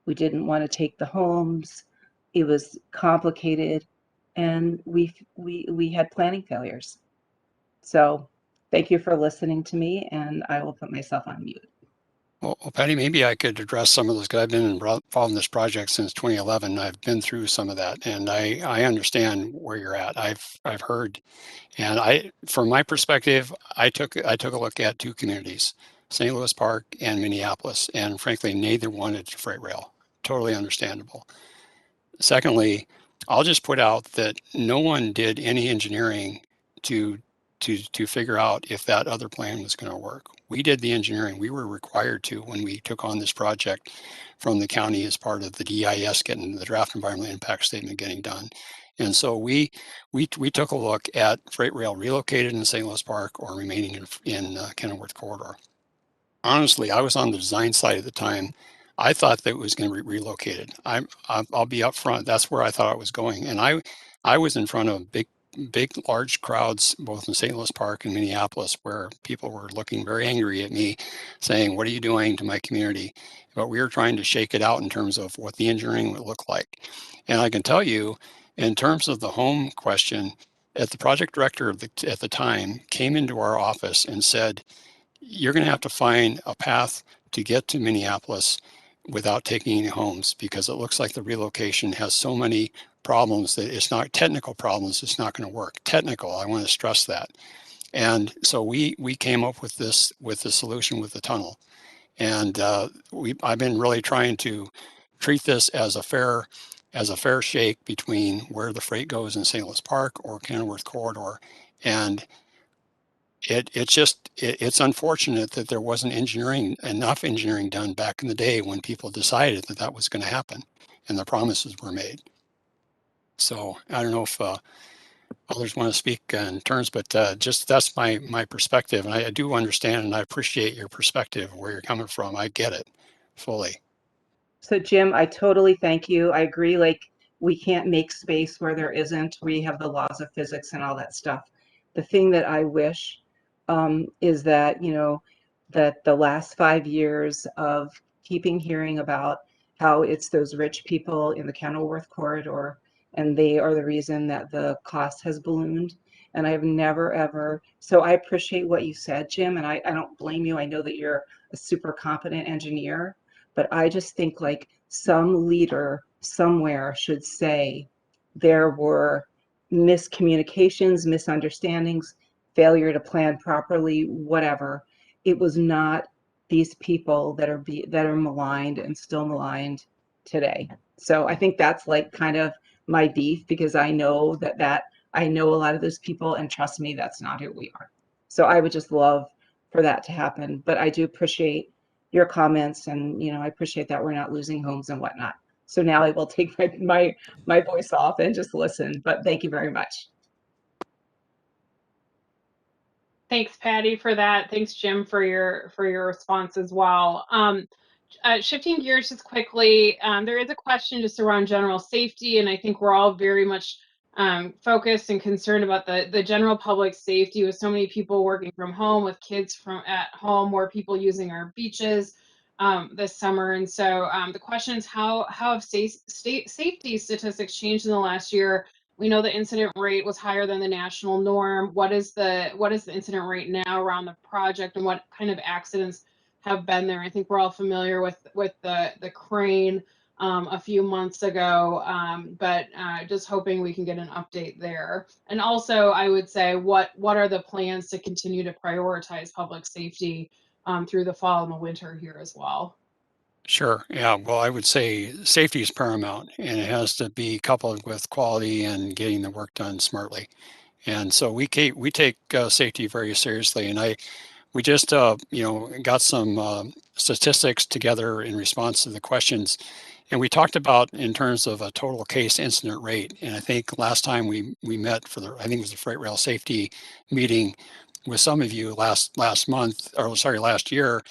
S10: we didn't want to take the homes. It was complicated, and we had planning failures. So thank you for listening to me, and I will put myself on mute.
S4: Well, Patty, maybe I could address some of those, because I've been involved in this project since 2011. I've been through some of that, and I understand where you're at. I've heard, and from my perspective, I took a look at 2 communities, St. Louis Park and Minneapolis, and frankly, neither wanted freight rail. Totally understandable. Secondly, I'll just put out that no one did any engineering to figure out if that other plan was going to work. We did the engineering. We were required to when we took on this project from the county as part of the DIS getting the draft environmental impact statement getting done. And so we took a look at freight rail relocated in St. Louis Park or remaining in Kenilworth Corridor. Honestly, I was on the design side at the time. I thought that it was going to be relocated. I'll be upfront. That's where I thought it was going. And I was in front of large crowds, both in St. Louis Park and Minneapolis, where people were looking very angry at me, saying, "What are you doing to my community?" But we were trying to shake it out in terms of what the engineering would look like. And I can tell you, in terms of the home question, the project director at the time came into our office and said, you're going to have to find a path to get to Minneapolis without taking any homes, because it looks like the relocation has so many problems that it's not technical problems. It's not going to work. Technical, I want to stress that. And so we came up with the solution with the tunnel. And I've been really trying to treat this as a fair shake between where the freight goes in St. Louis Park or Kenilworth Corridor. And it's unfortunate that there wasn't enough engineering done back in the day when people decided that that was going to happen and the promises were made. So I don't know if others want to speak in terms, but just that's my perspective. And I do understand and I appreciate your perspective, where you're coming from. I get it fully.
S10: So Jim, I totally thank you. I agree, like we can't make space where there isn't. We have the laws of physics and all that stuff. The thing that I wish is that, you know, that the last 5 years of keeping hearing about how it's those rich people in the Kenilworth corridor, and they are the reason that the cost has ballooned. And I've never ever, so I appreciate what you said, Jim, and I don't blame you. I know that you're a super competent engineer, but I just think like some leader somewhere should say there were miscommunications, misunderstandings, failure to plan properly, whatever. It was not these people that are maligned and still maligned today. So I think that's like kind of my beef, because I know that I know a lot of those people, and trust me, that's not who we are. So I would just love for that to happen. But I do appreciate your comments, and you know, I appreciate that we're not losing homes and whatnot. So now I will take my voice off and just listen. But thank you very much.
S1: Thanks, Patty, for that. Thanks, Jim, for your response as well. Shifting gears just quickly, there is a question just around general safety, and I think we're all very much focused and concerned about the general public safety, with so many people working from home, with kids from at home, more people using our beaches this summer. And so the question is, how have safety statistics changed in the last year? We know the incident rate was higher than the national norm. What is the incident rate now around the project, and what kind of accidents have been there? I think we're all familiar with the crane a few months ago, but just hoping we can get an update there. And also, I would say, what are the plans to continue to prioritize public safety through the fall and the winter here as well?
S4: Sure. Yeah. Well, I would say safety is paramount, and it has to be coupled with quality and getting the work done smartly. And so we take safety very seriously. And we just got some statistics together in response to the questions, and we talked about in terms of a total case incident rate. And I think last time we met for I think it was the freight rail safety meeting with some of you last year,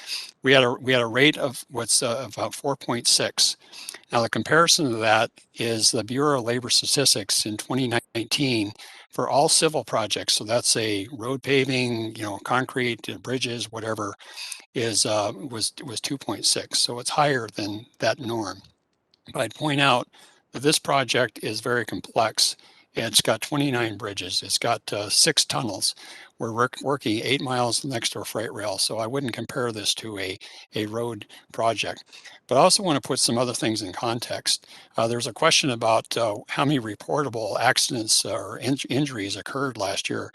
S4: we had a rate of what's about 4.6. Now the comparison to that is the Bureau of Labor Statistics in 2019 for all civil projects. So that's a road paving, concrete, bridges, whatever, was 2.6. So it's higher than that norm. But I'd point out that this project is very complex. It's got 29 bridges. It's got 6 tunnels. We're working 8 miles next to a freight rail, so I wouldn't compare this to a road project. But I also want to put some other things in context. There's a question about how many reportable accidents or injuries occurred last year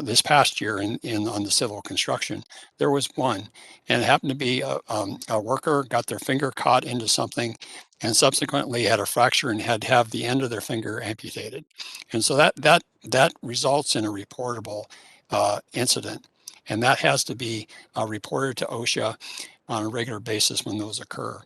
S4: this past year on the civil construction. There was one, and it happened to be a worker got their finger caught into something and subsequently had a fracture and had to have the end of their finger amputated. And so that results in a reportable incident. And that has to be reported to OSHA on a regular basis when those occur.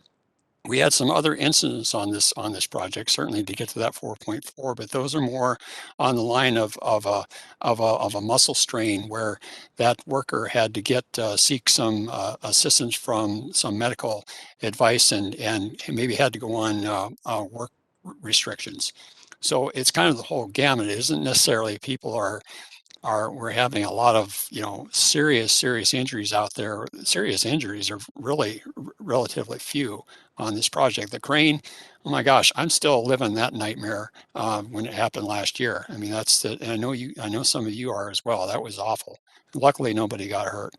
S4: We had some other incidents on this project, certainly to get to that 4.4, but those are more on the line of a muscle strain, where that worker had to seek some assistance from some medical advice and maybe had to go on work restrictions. So it's kind of the whole gamut. It isn't necessarily people are we're having a lot of, serious injuries out there. Serious injuries are really relatively few on this project. The crane, oh my gosh, I'm still living that nightmare when it happened last year. I mean, and I know some of you are as well. That was awful. Luckily, nobody got hurt.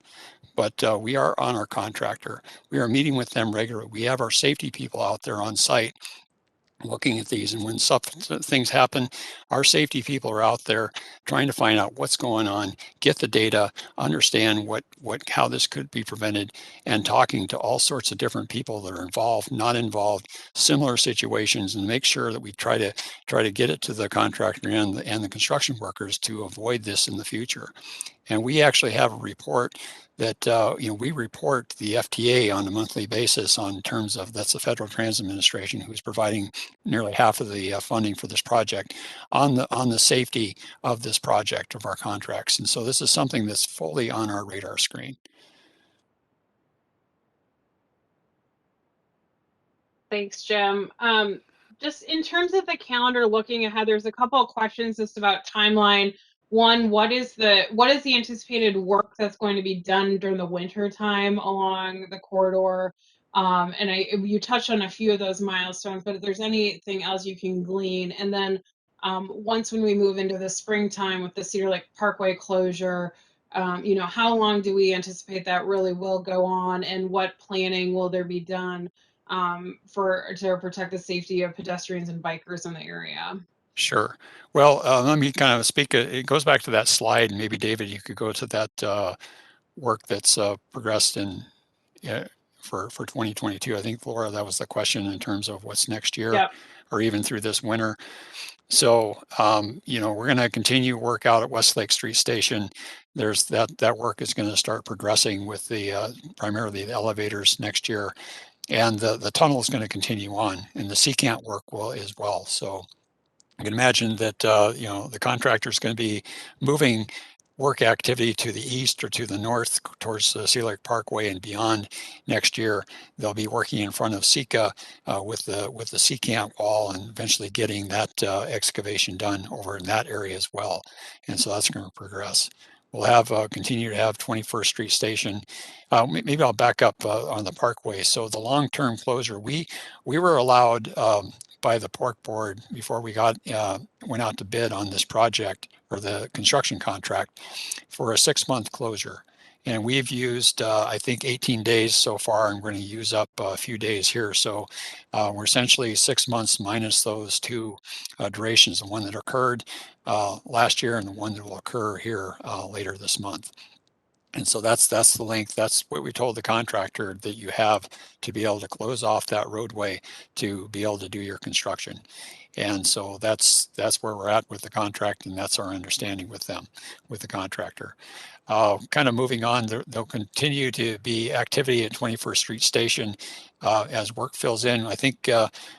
S4: But we are on our contractor. We are meeting with them regularly. We have our safety people out there on site looking at these, and when things happen, our safety people are out there trying to find out what's going on, get the data, understand how this could be prevented, and talking to all sorts of different people that are involved, not involved, similar situations, and make sure that we try to get it to the contractor and the construction workers to avoid this in the future. And we actually have a report that we report the FTA on a monthly basis on terms of, that's the Federal Transit Administration, who's providing nearly half of the funding for this project, on the safety of this project, of our contracts. And so this is something that's fully on our radar screen.
S1: Thanks, Jim. Just in terms of the calendar, looking ahead, there's a couple of questions just about timeline. One, what is the anticipated work that's going to be done during the winter time along the corridor? And you touched on a few of those milestones, but if there's anything else you can glean. And then once when we move into the springtime with the Cedar Lake Parkway closure, how long do we anticipate that really will go on, and what planning will there be done to protect the safety of pedestrians and bikers in the area?
S4: Sure. Well, let me kind of speak. It goes back to that slide, and maybe David, you could go to that work that's progressed in for 2022. I think, Laura, that was the question in terms of what's next year,
S1: Yep.
S4: or even through this winter. So, we're going to continue work out at Westlake Street Station. There's that work is going to start progressing with primarily the elevators next year, and the tunnel is going to continue on, and the secant work will as well. So I can imagine that the contractor is going to be moving work activity to the east or to the north towards the Cedar Lake Parkway and beyond next year. They'll be working in front of SECA with the secant wall, and eventually getting that excavation done over in that area as well. And so that's going to progress. We'll have continue to have 21st Street Station. Maybe I'll back up on the Parkway. So the long-term closure, we were allowed by the Park Board before we went out to bid on this project, or the construction contract, for a 6-month closure. And we've used, I think, 18 days so far, and we're going to use up a few days here. So we're essentially 6 months minus those two durations, the one that occurred last year and the one that will occur here later this month. And so that's the length. That's what we told the contractor that you have to be able to close off that roadway to be able to do your construction. And so that's where we're at with the contract, and that's our understanding with them, with the contractor. Kind of moving on, there'll continue to be activity at 21st Street Station as work fills in. I think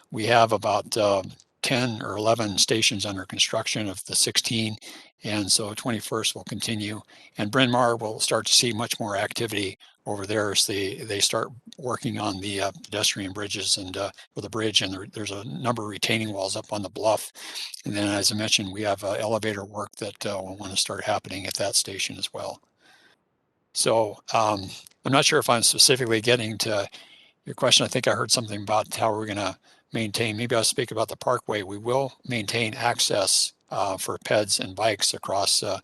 S4: we have about 10 or 11 stations under construction of the 16. And so 21st will continue, and Bryn Mawr will start to see much more activity over there as they start working on the pedestrian bridges and with the bridge, and there's a number of retaining walls up on the bluff. And then, as I mentioned, we have elevator work that will want to start happening at that station as well. So I'm not sure if I'm specifically getting to your question. I think I heard something about how we're going to maintain. Maybe I'll speak about the Parkway. We will maintain access for peds and bikes across to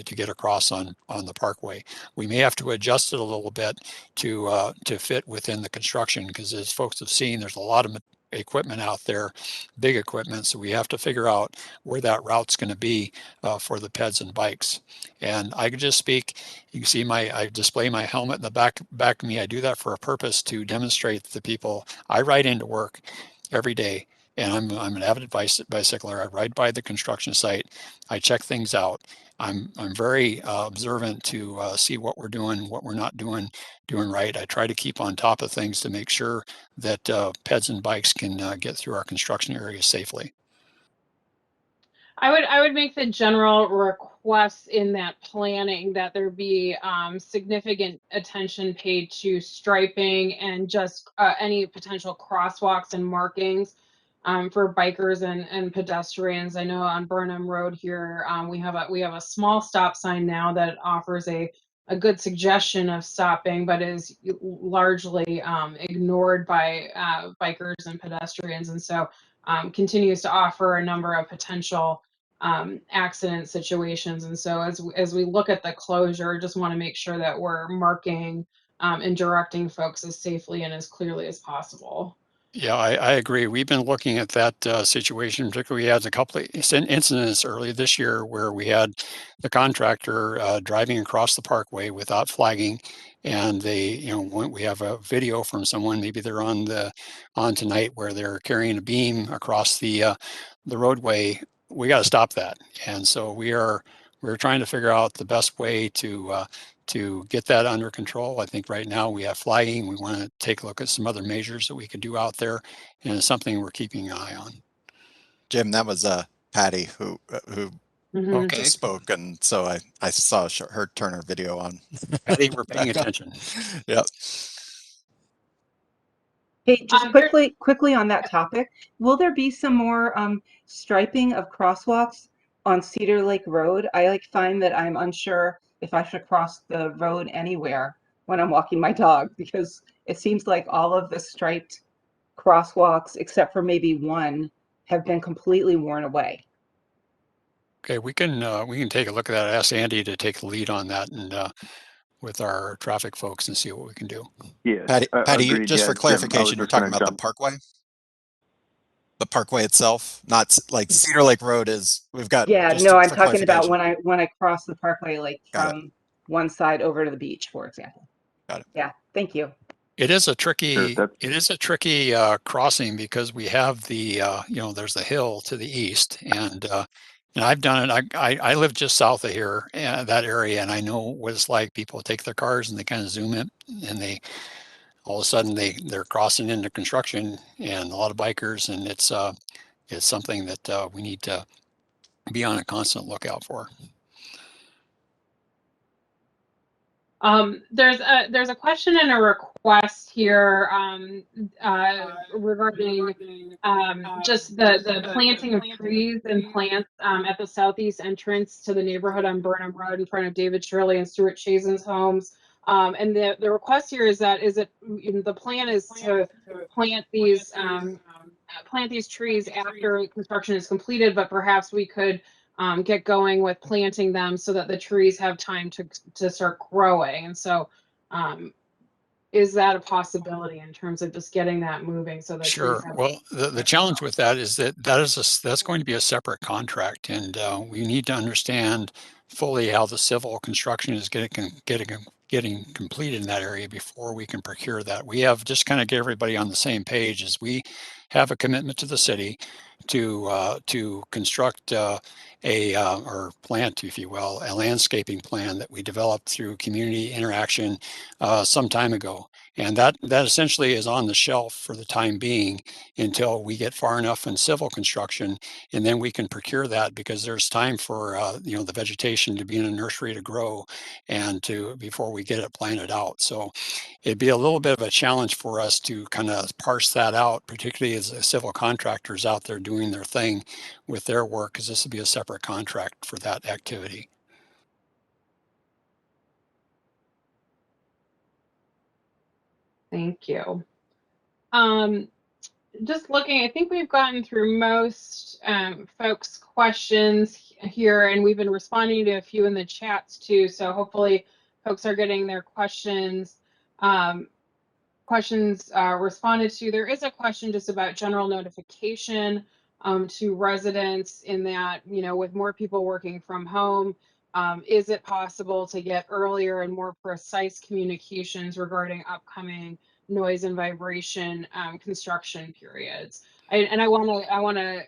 S4: get across on the Parkway. We may have to adjust it a little bit to fit within the construction, because as folks have seen, there's a lot of equipment out there, big equipment. So we have to figure out where that route's going to be for the peds and bikes. And I can just speak. You can see I display my helmet in the back of me. I do that for a purpose, to demonstrate to the people. I ride into work every day, and I'm an avid bicycler. I ride by the construction site. I check things out. I'm very observant to see what we're doing, what we're not doing right. I try to keep on top of things to make sure that peds and bikes can get through our construction area safely.
S1: I would make the general request in that planning that there be significant attention paid to striping and just any potential crosswalks and markings for bikers and pedestrians. I know on Burnham Road here, we have a small stop sign now that offers a good suggestion of stopping, but is largely ignored by bikers and pedestrians, and so continues to offer a number of potential accident situations. And so as we look at the closure, just want to make sure that we're marking and directing folks as safely and as clearly as possible.
S4: Yeah, I agree. We've been looking at that situation. Particularly, we had a couple of incidents early this year where we had the contractor driving across the parkway without flagging, and we have a video from someone. Maybe they're on tonight where they're carrying a beam across the roadway. We got to stop that, and so we're trying to figure out the best way to get that under control. I think right now we have flagging. We want to take a look at some other measures that we could do out there, and it's something we're keeping an eye on.
S5: Jim, that was Patty who
S4: Okay.
S5: just spoke, and so I saw her turn her video on.
S4: Patty, we're paying attention.
S5: Yep.
S10: Hey, just quickly on that topic, will there be some more striping of crosswalks on Cedar Lake Road? I find that I'm unsure if I should cross the road anywhere when I'm walking my dog, because it seems like all of the striped crosswalks, except for maybe one, have been completely worn away.
S4: Okay, we can take a look at that. Ask Andy to take the lead on that, and with our traffic folks, and see what we can do.
S7: Yeah,
S5: Patty,
S7: agreed.
S5: just
S7: Yeah,
S5: for
S7: Jim,
S5: clarification, you're talking about the parkway? The parkway itself, not like Cedar Lake Road is, we've got.
S10: Yeah,
S5: just
S10: no, I'm
S5: for
S10: talking about
S5: clarification.
S10: when I cross the parkway, like
S5: Got it.
S10: from one side over to the beach, for example.
S5: Got it.
S10: Yeah, thank you.
S4: It is a tricky,
S7: Sure,
S4: crossing because we have the, there's the hill to the east, and I've done it. I live just south of here, that area, and I know what it's like. People take their cars and they kind of zoom in, and they all of a sudden they're crossing into construction, and a lot of bikers, and it's something that we need to be on a constant lookout for.
S1: There's a question and a request here regarding just the planting of trees and plants at the southeast entrance to the neighborhood on Burnham Road in front of David Shirley and Stuart Chazen's homes. And the request here is that the plan is to plant these trees after construction is completed, but perhaps we could get going with planting them so that the trees have time to start growing. And so is that a possibility in terms of just getting that moving so that
S4: Sure. Well, the challenge with that is that's going to be a separate contract, and we need to understand fully how the civil construction is getting completed in that area before we can procure that. We have just kind of get everybody on the same page as we have a commitment to the city to construct or plant, if you will, a landscaping plan that we developed through community interaction some time ago. And that essentially is on the shelf for the time being until we get far enough in civil construction, and then we can procure that, because there's time for the vegetation to be in a nursery to grow and before we get it planted out. So it'd be a little bit of a challenge for us to kind of parse that out, particularly as the civil contractors out there doing their thing with their work, because this would be a separate contract for that activity.
S1: Thank you. Just looking, I think we've gotten through most folks' questions here, and we've been responding to a few in the chats too. So hopefully folks are getting their questions responded to. There is a question just about general notification to residents, in that, with more people working from home, is it possible to get earlier and more precise communications regarding upcoming noise and vibration construction periods? I want to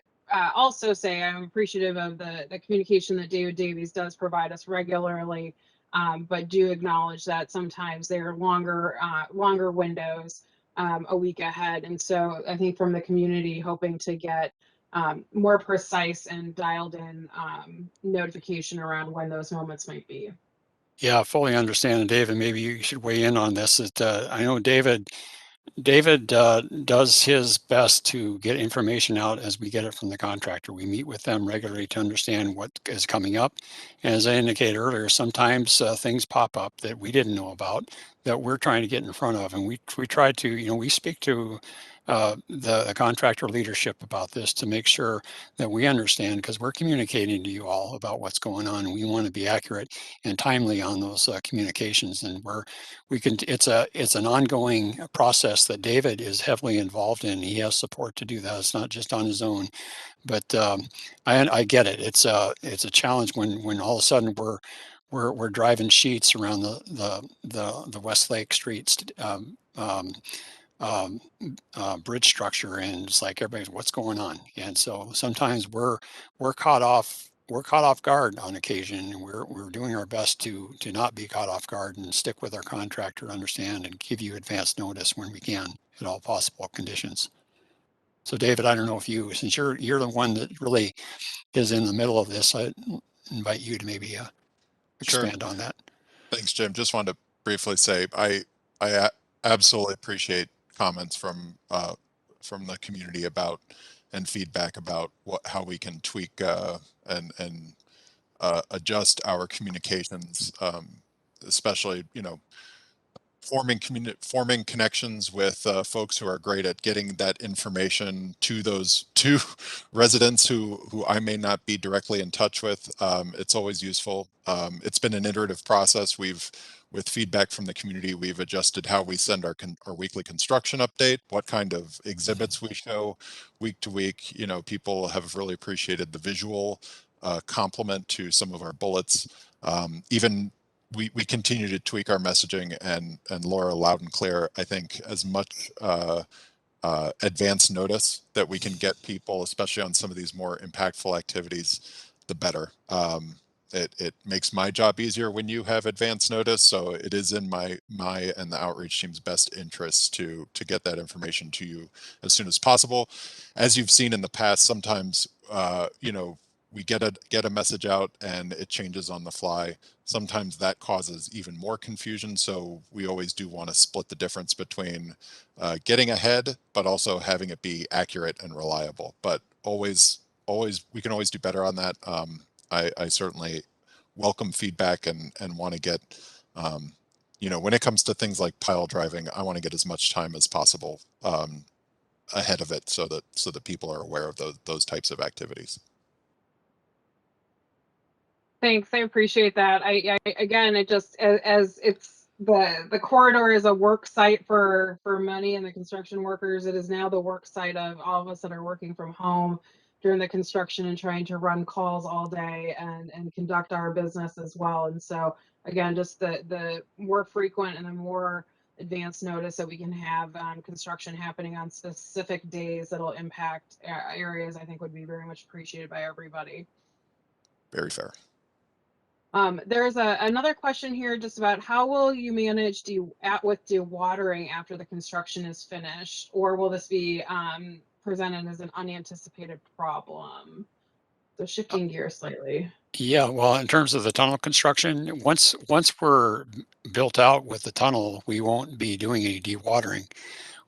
S1: also say I'm appreciative of the communication that David Davies does provide us regularly, but do acknowledge that sometimes they're longer windows a week ahead. And so I think from the community, hoping to get more precise and dialed in notification around when those moments might be.
S4: Yeah, fully understand. And David, maybe you should weigh in on this. I know David David does his best to get information out as we get it from the contractor. We meet with them regularly to understand what is coming up. And as I indicated earlier, sometimes things pop up that we didn't know about that we're trying to get in front of. And we try to, you know, we speak to the contractor leadership about this to make sure that we understand, because we're communicating to you all about what's going on, and we want to be accurate and timely on those communications. And it's an ongoing process that David is heavily involved in. He has support to do that. It's not just on his own, but I get it. It's a challenge when all of a sudden we're driving sheets around the Westlake Streets um, bridge structure, and it's like everybody's, what's going on? And so sometimes we're caught off guard on occasion, and we're doing our best to not be caught off guard and stick with our contractor to understand and give you advance notice when we can at all possible conditions. So David, I don't know if you, since you're the one that really is in the middle of this, I invite you to maybe
S5: Sure.
S4: expand on that.
S5: Thanks, Jim. Just wanted to briefly say absolutely appreciate comments from the community about and feedback about how we can tweak and adjust our communications, especially, you know, forming connections with folks who are great at getting that information to those residents who I may not be directly in touch with. It's always useful. It's been an iterative process. With feedback from the community, we've adjusted how we send our weekly construction update, what kind of exhibits we show week to week. You know, people have really appreciated the visual complement to some of our bullets. Even we continue to tweak our messaging, and Laura, loud and clear, I think as much advance notice that we can get people, especially on some of these more impactful activities, the better. It makes my job easier when you have advance notice, so it is in my and the outreach team's best interest to get that information to you as soon as possible. As you've seen in the past, sometimes you know, we get a message out and it changes on the fly. Sometimes that causes even more confusion, so we always do want to split the difference between getting ahead, but also having it be accurate and reliable. But always, we can always do better on that. I certainly welcome feedback and want to get, you know, when it comes to things like pile driving, I want to get as much time as possible ahead of it, so that people are aware of those types of activities.
S1: Thanks, I appreciate that. I again, it just as it's the corridor is a work site for many and the construction workers. It is now the work site of all of us that are working from home during the construction and trying to run calls all day and conduct our business as well. And so again, just the more frequent and the more advanced notice that we can have on construction happening on specific days that'll impact areas, I think would be very much appreciated by everybody.
S5: Very fair.
S1: There's another question here just about how will you manage with dewatering after the construction is finished, or will this be presented as an unanticipated problem? So shifting gears slightly.
S4: Yeah, well, in terms of the tunnel construction, once we're built out with the tunnel, we won't be doing any dewatering.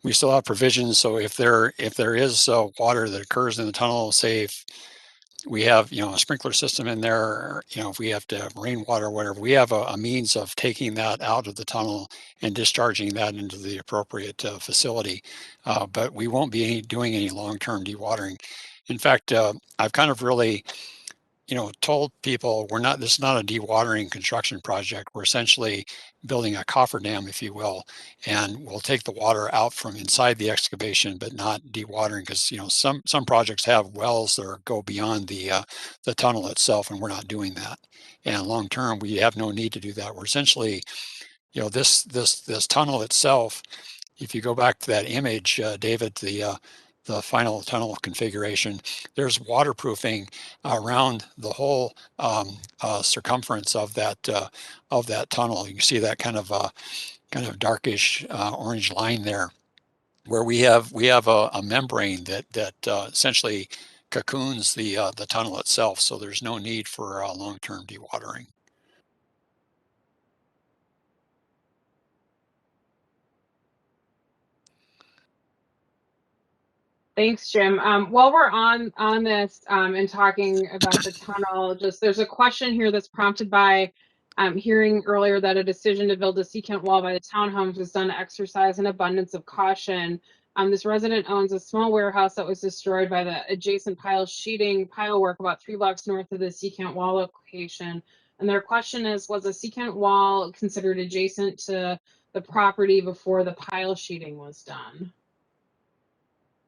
S4: We still have provisions, so if there is water that occurs in the tunnel, say if we have, you know, a sprinkler system in there, or, you know, if we have to have rainwater or whatever, we have a means of taking that out of the tunnel and discharging that into the appropriate facility. But we won't be doing any long-term dewatering. In fact, I've kind of really, you know, told people this is not a dewatering construction project. We're essentially building a cofferdam, if you will, and we'll take the water out from inside the excavation, but not dewatering, because, you know, some projects have wells that go beyond the tunnel itself, and we're not doing that. And long term, we have no need to do that. We're essentially, you know, this tunnel itself, if you go back to that image, David, the final tunnel configuration, there's waterproofing around the whole circumference of that tunnel. You can see that kind of darkish orange line there, where we have a membrane that essentially cocoons the tunnel itself. So there's no need for long-term dewatering.
S1: Thanks, Jim. While we're on this and talking about the tunnel, there's a question here that's prompted by hearing earlier that a decision to build a secant wall by the townhomes was done to exercise an abundance of caution. This resident owns a small warehouse that was destroyed by the adjacent pile work about 3 blocks north of the secant wall location. And their question is, was a secant wall considered adjacent to the property before the pile sheeting was done?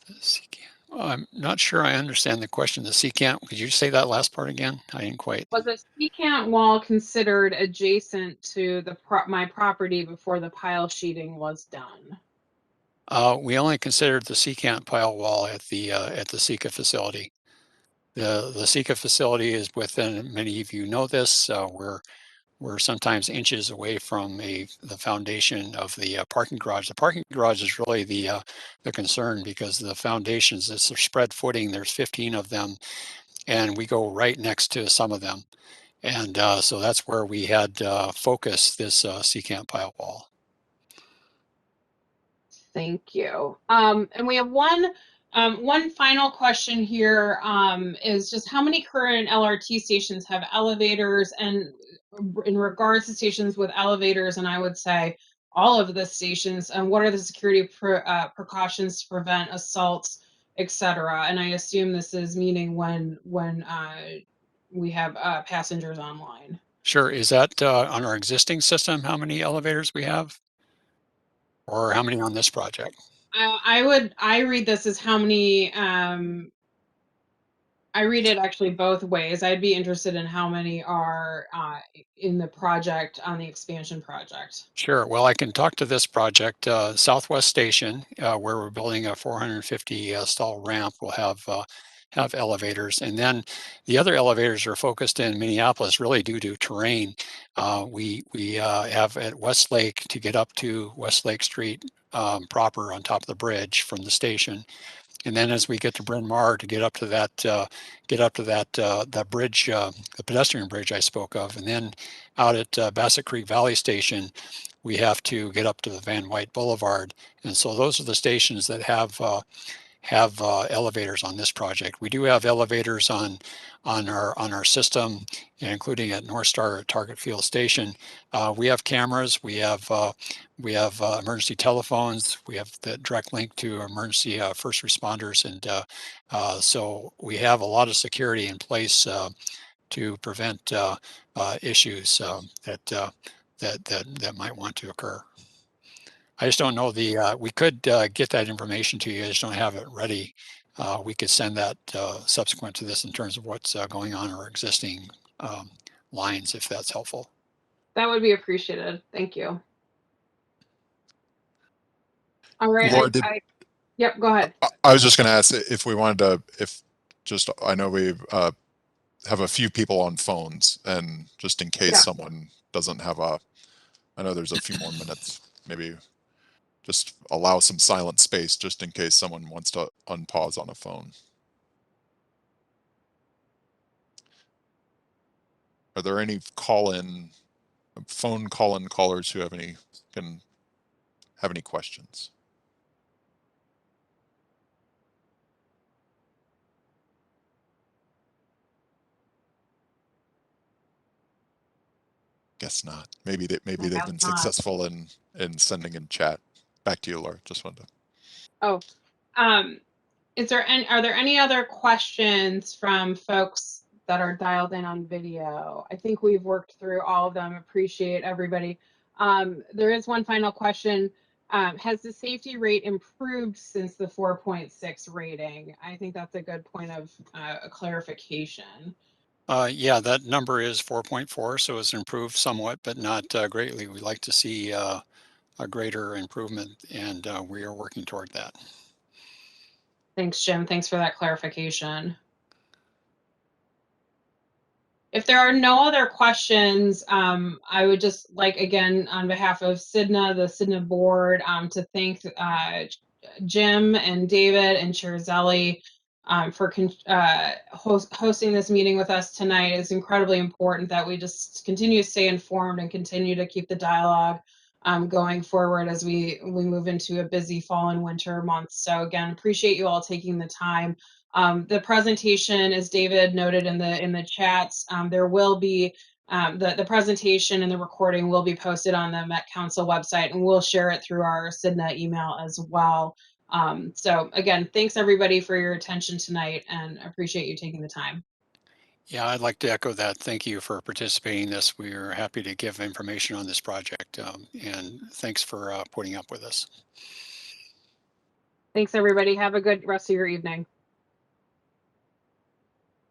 S4: The secant. I'm not sure I understand the question. The secant, could you say that last part again? I didn't quite.
S1: Was a secant wall considered adjacent to the my property before the pile sheeting was done?
S4: We only considered the secant pile wall at the Sika facility. The Sika facility is within, many of you know this, we're sometimes inches away from the foundation of the parking garage. The parking garage is really the concern, because the foundations, it's a spread footing. There's 15 of them, and we go right next to some of them. And so that's where we had focused this secant pile wall.
S1: Thank you. And we have one final question here, is just how many current LRT stations have elevators? And in regards to stations with elevators, and I would say all of the stations, and what are the security precautions to prevent assaults, etc.? And I assume this is meaning when we have passengers online.
S4: Sure. Is that on our existing system, how many elevators we have? Or how many on this project?
S1: I read this as how many, I read it actually both ways. I'd be interested in how many are in the project, on the expansion project.
S4: Sure. Well, I can talk to this project. Southwest Station, where we're building a 450 stall ramp, will have elevators, and then the other elevators are focused in Minneapolis, really due to terrain. We have at Westlake, to get up to Westlake Street proper on top of the bridge from the station. And then as we get to Bryn Mawr, to get up to that bridge, the pedestrian bridge I spoke of, and then out at Bassett Creek Valley Station, we have to get up to the Van Wyck Boulevard. And so those are the stations that have elevators on this project. We do have elevators on our system, including at North Star at Target Field Station. We have cameras. We have emergency telephones. We have the direct link to emergency first responders, and so we have a lot of security in place to prevent issues that might want to occur. I just don't know we could get that information to you. I just don't have it ready. We could send that subsequent to this in terms of what's going on in our existing lines, if that's helpful.
S1: That would be appreciated. Thank you. All right.
S5: Laura,
S1: Yep, go ahead.
S5: I was just going to ask if we wanted to, I know we have a few people on phones, and just in case someone doesn't have I know there's a few more minutes, maybe just allow some silent space just in case someone wants to unpause on a phone. Are there any phone call-in callers who can have any questions? Guess not. Maybe they've been successful in sending in chat. Back to you, Laura. Just wanted to.
S1: Are there any other questions from folks that are dialed in on video? I think we've worked through all of them. Appreciate everybody. There is one final question. Has the safety rate improved since the 4.6 rating? I think that's a good point of clarification.
S4: Yeah, that number is 4.4, so it's improved somewhat, but not greatly. We'd like to see a greater improvement, and we are working toward that.
S1: Thanks, Jim. Thanks for that clarification. If there are no other questions, I would just like, again, on behalf of CIDNA, the CIDNA board, to thank Jim and David and Chair Zelli for hosting this meeting with us tonight. It's incredibly important that we just continue to stay informed and continue to keep the dialogue going forward as we move into a busy fall and winter months. So again, appreciate you all taking the time. The presentation, as David noted in the chats, there will be the presentation and the recording will be posted on the Met Council website, and we'll share it through our CIDNA email as well. So again, thanks everybody for your attention tonight, and appreciate you taking the time.
S4: Yeah, I'd like to echo that. Thank you for participating in this. We are happy to give information on this project, and thanks for putting up with us.
S1: Thanks everybody. Have a good rest of your evening.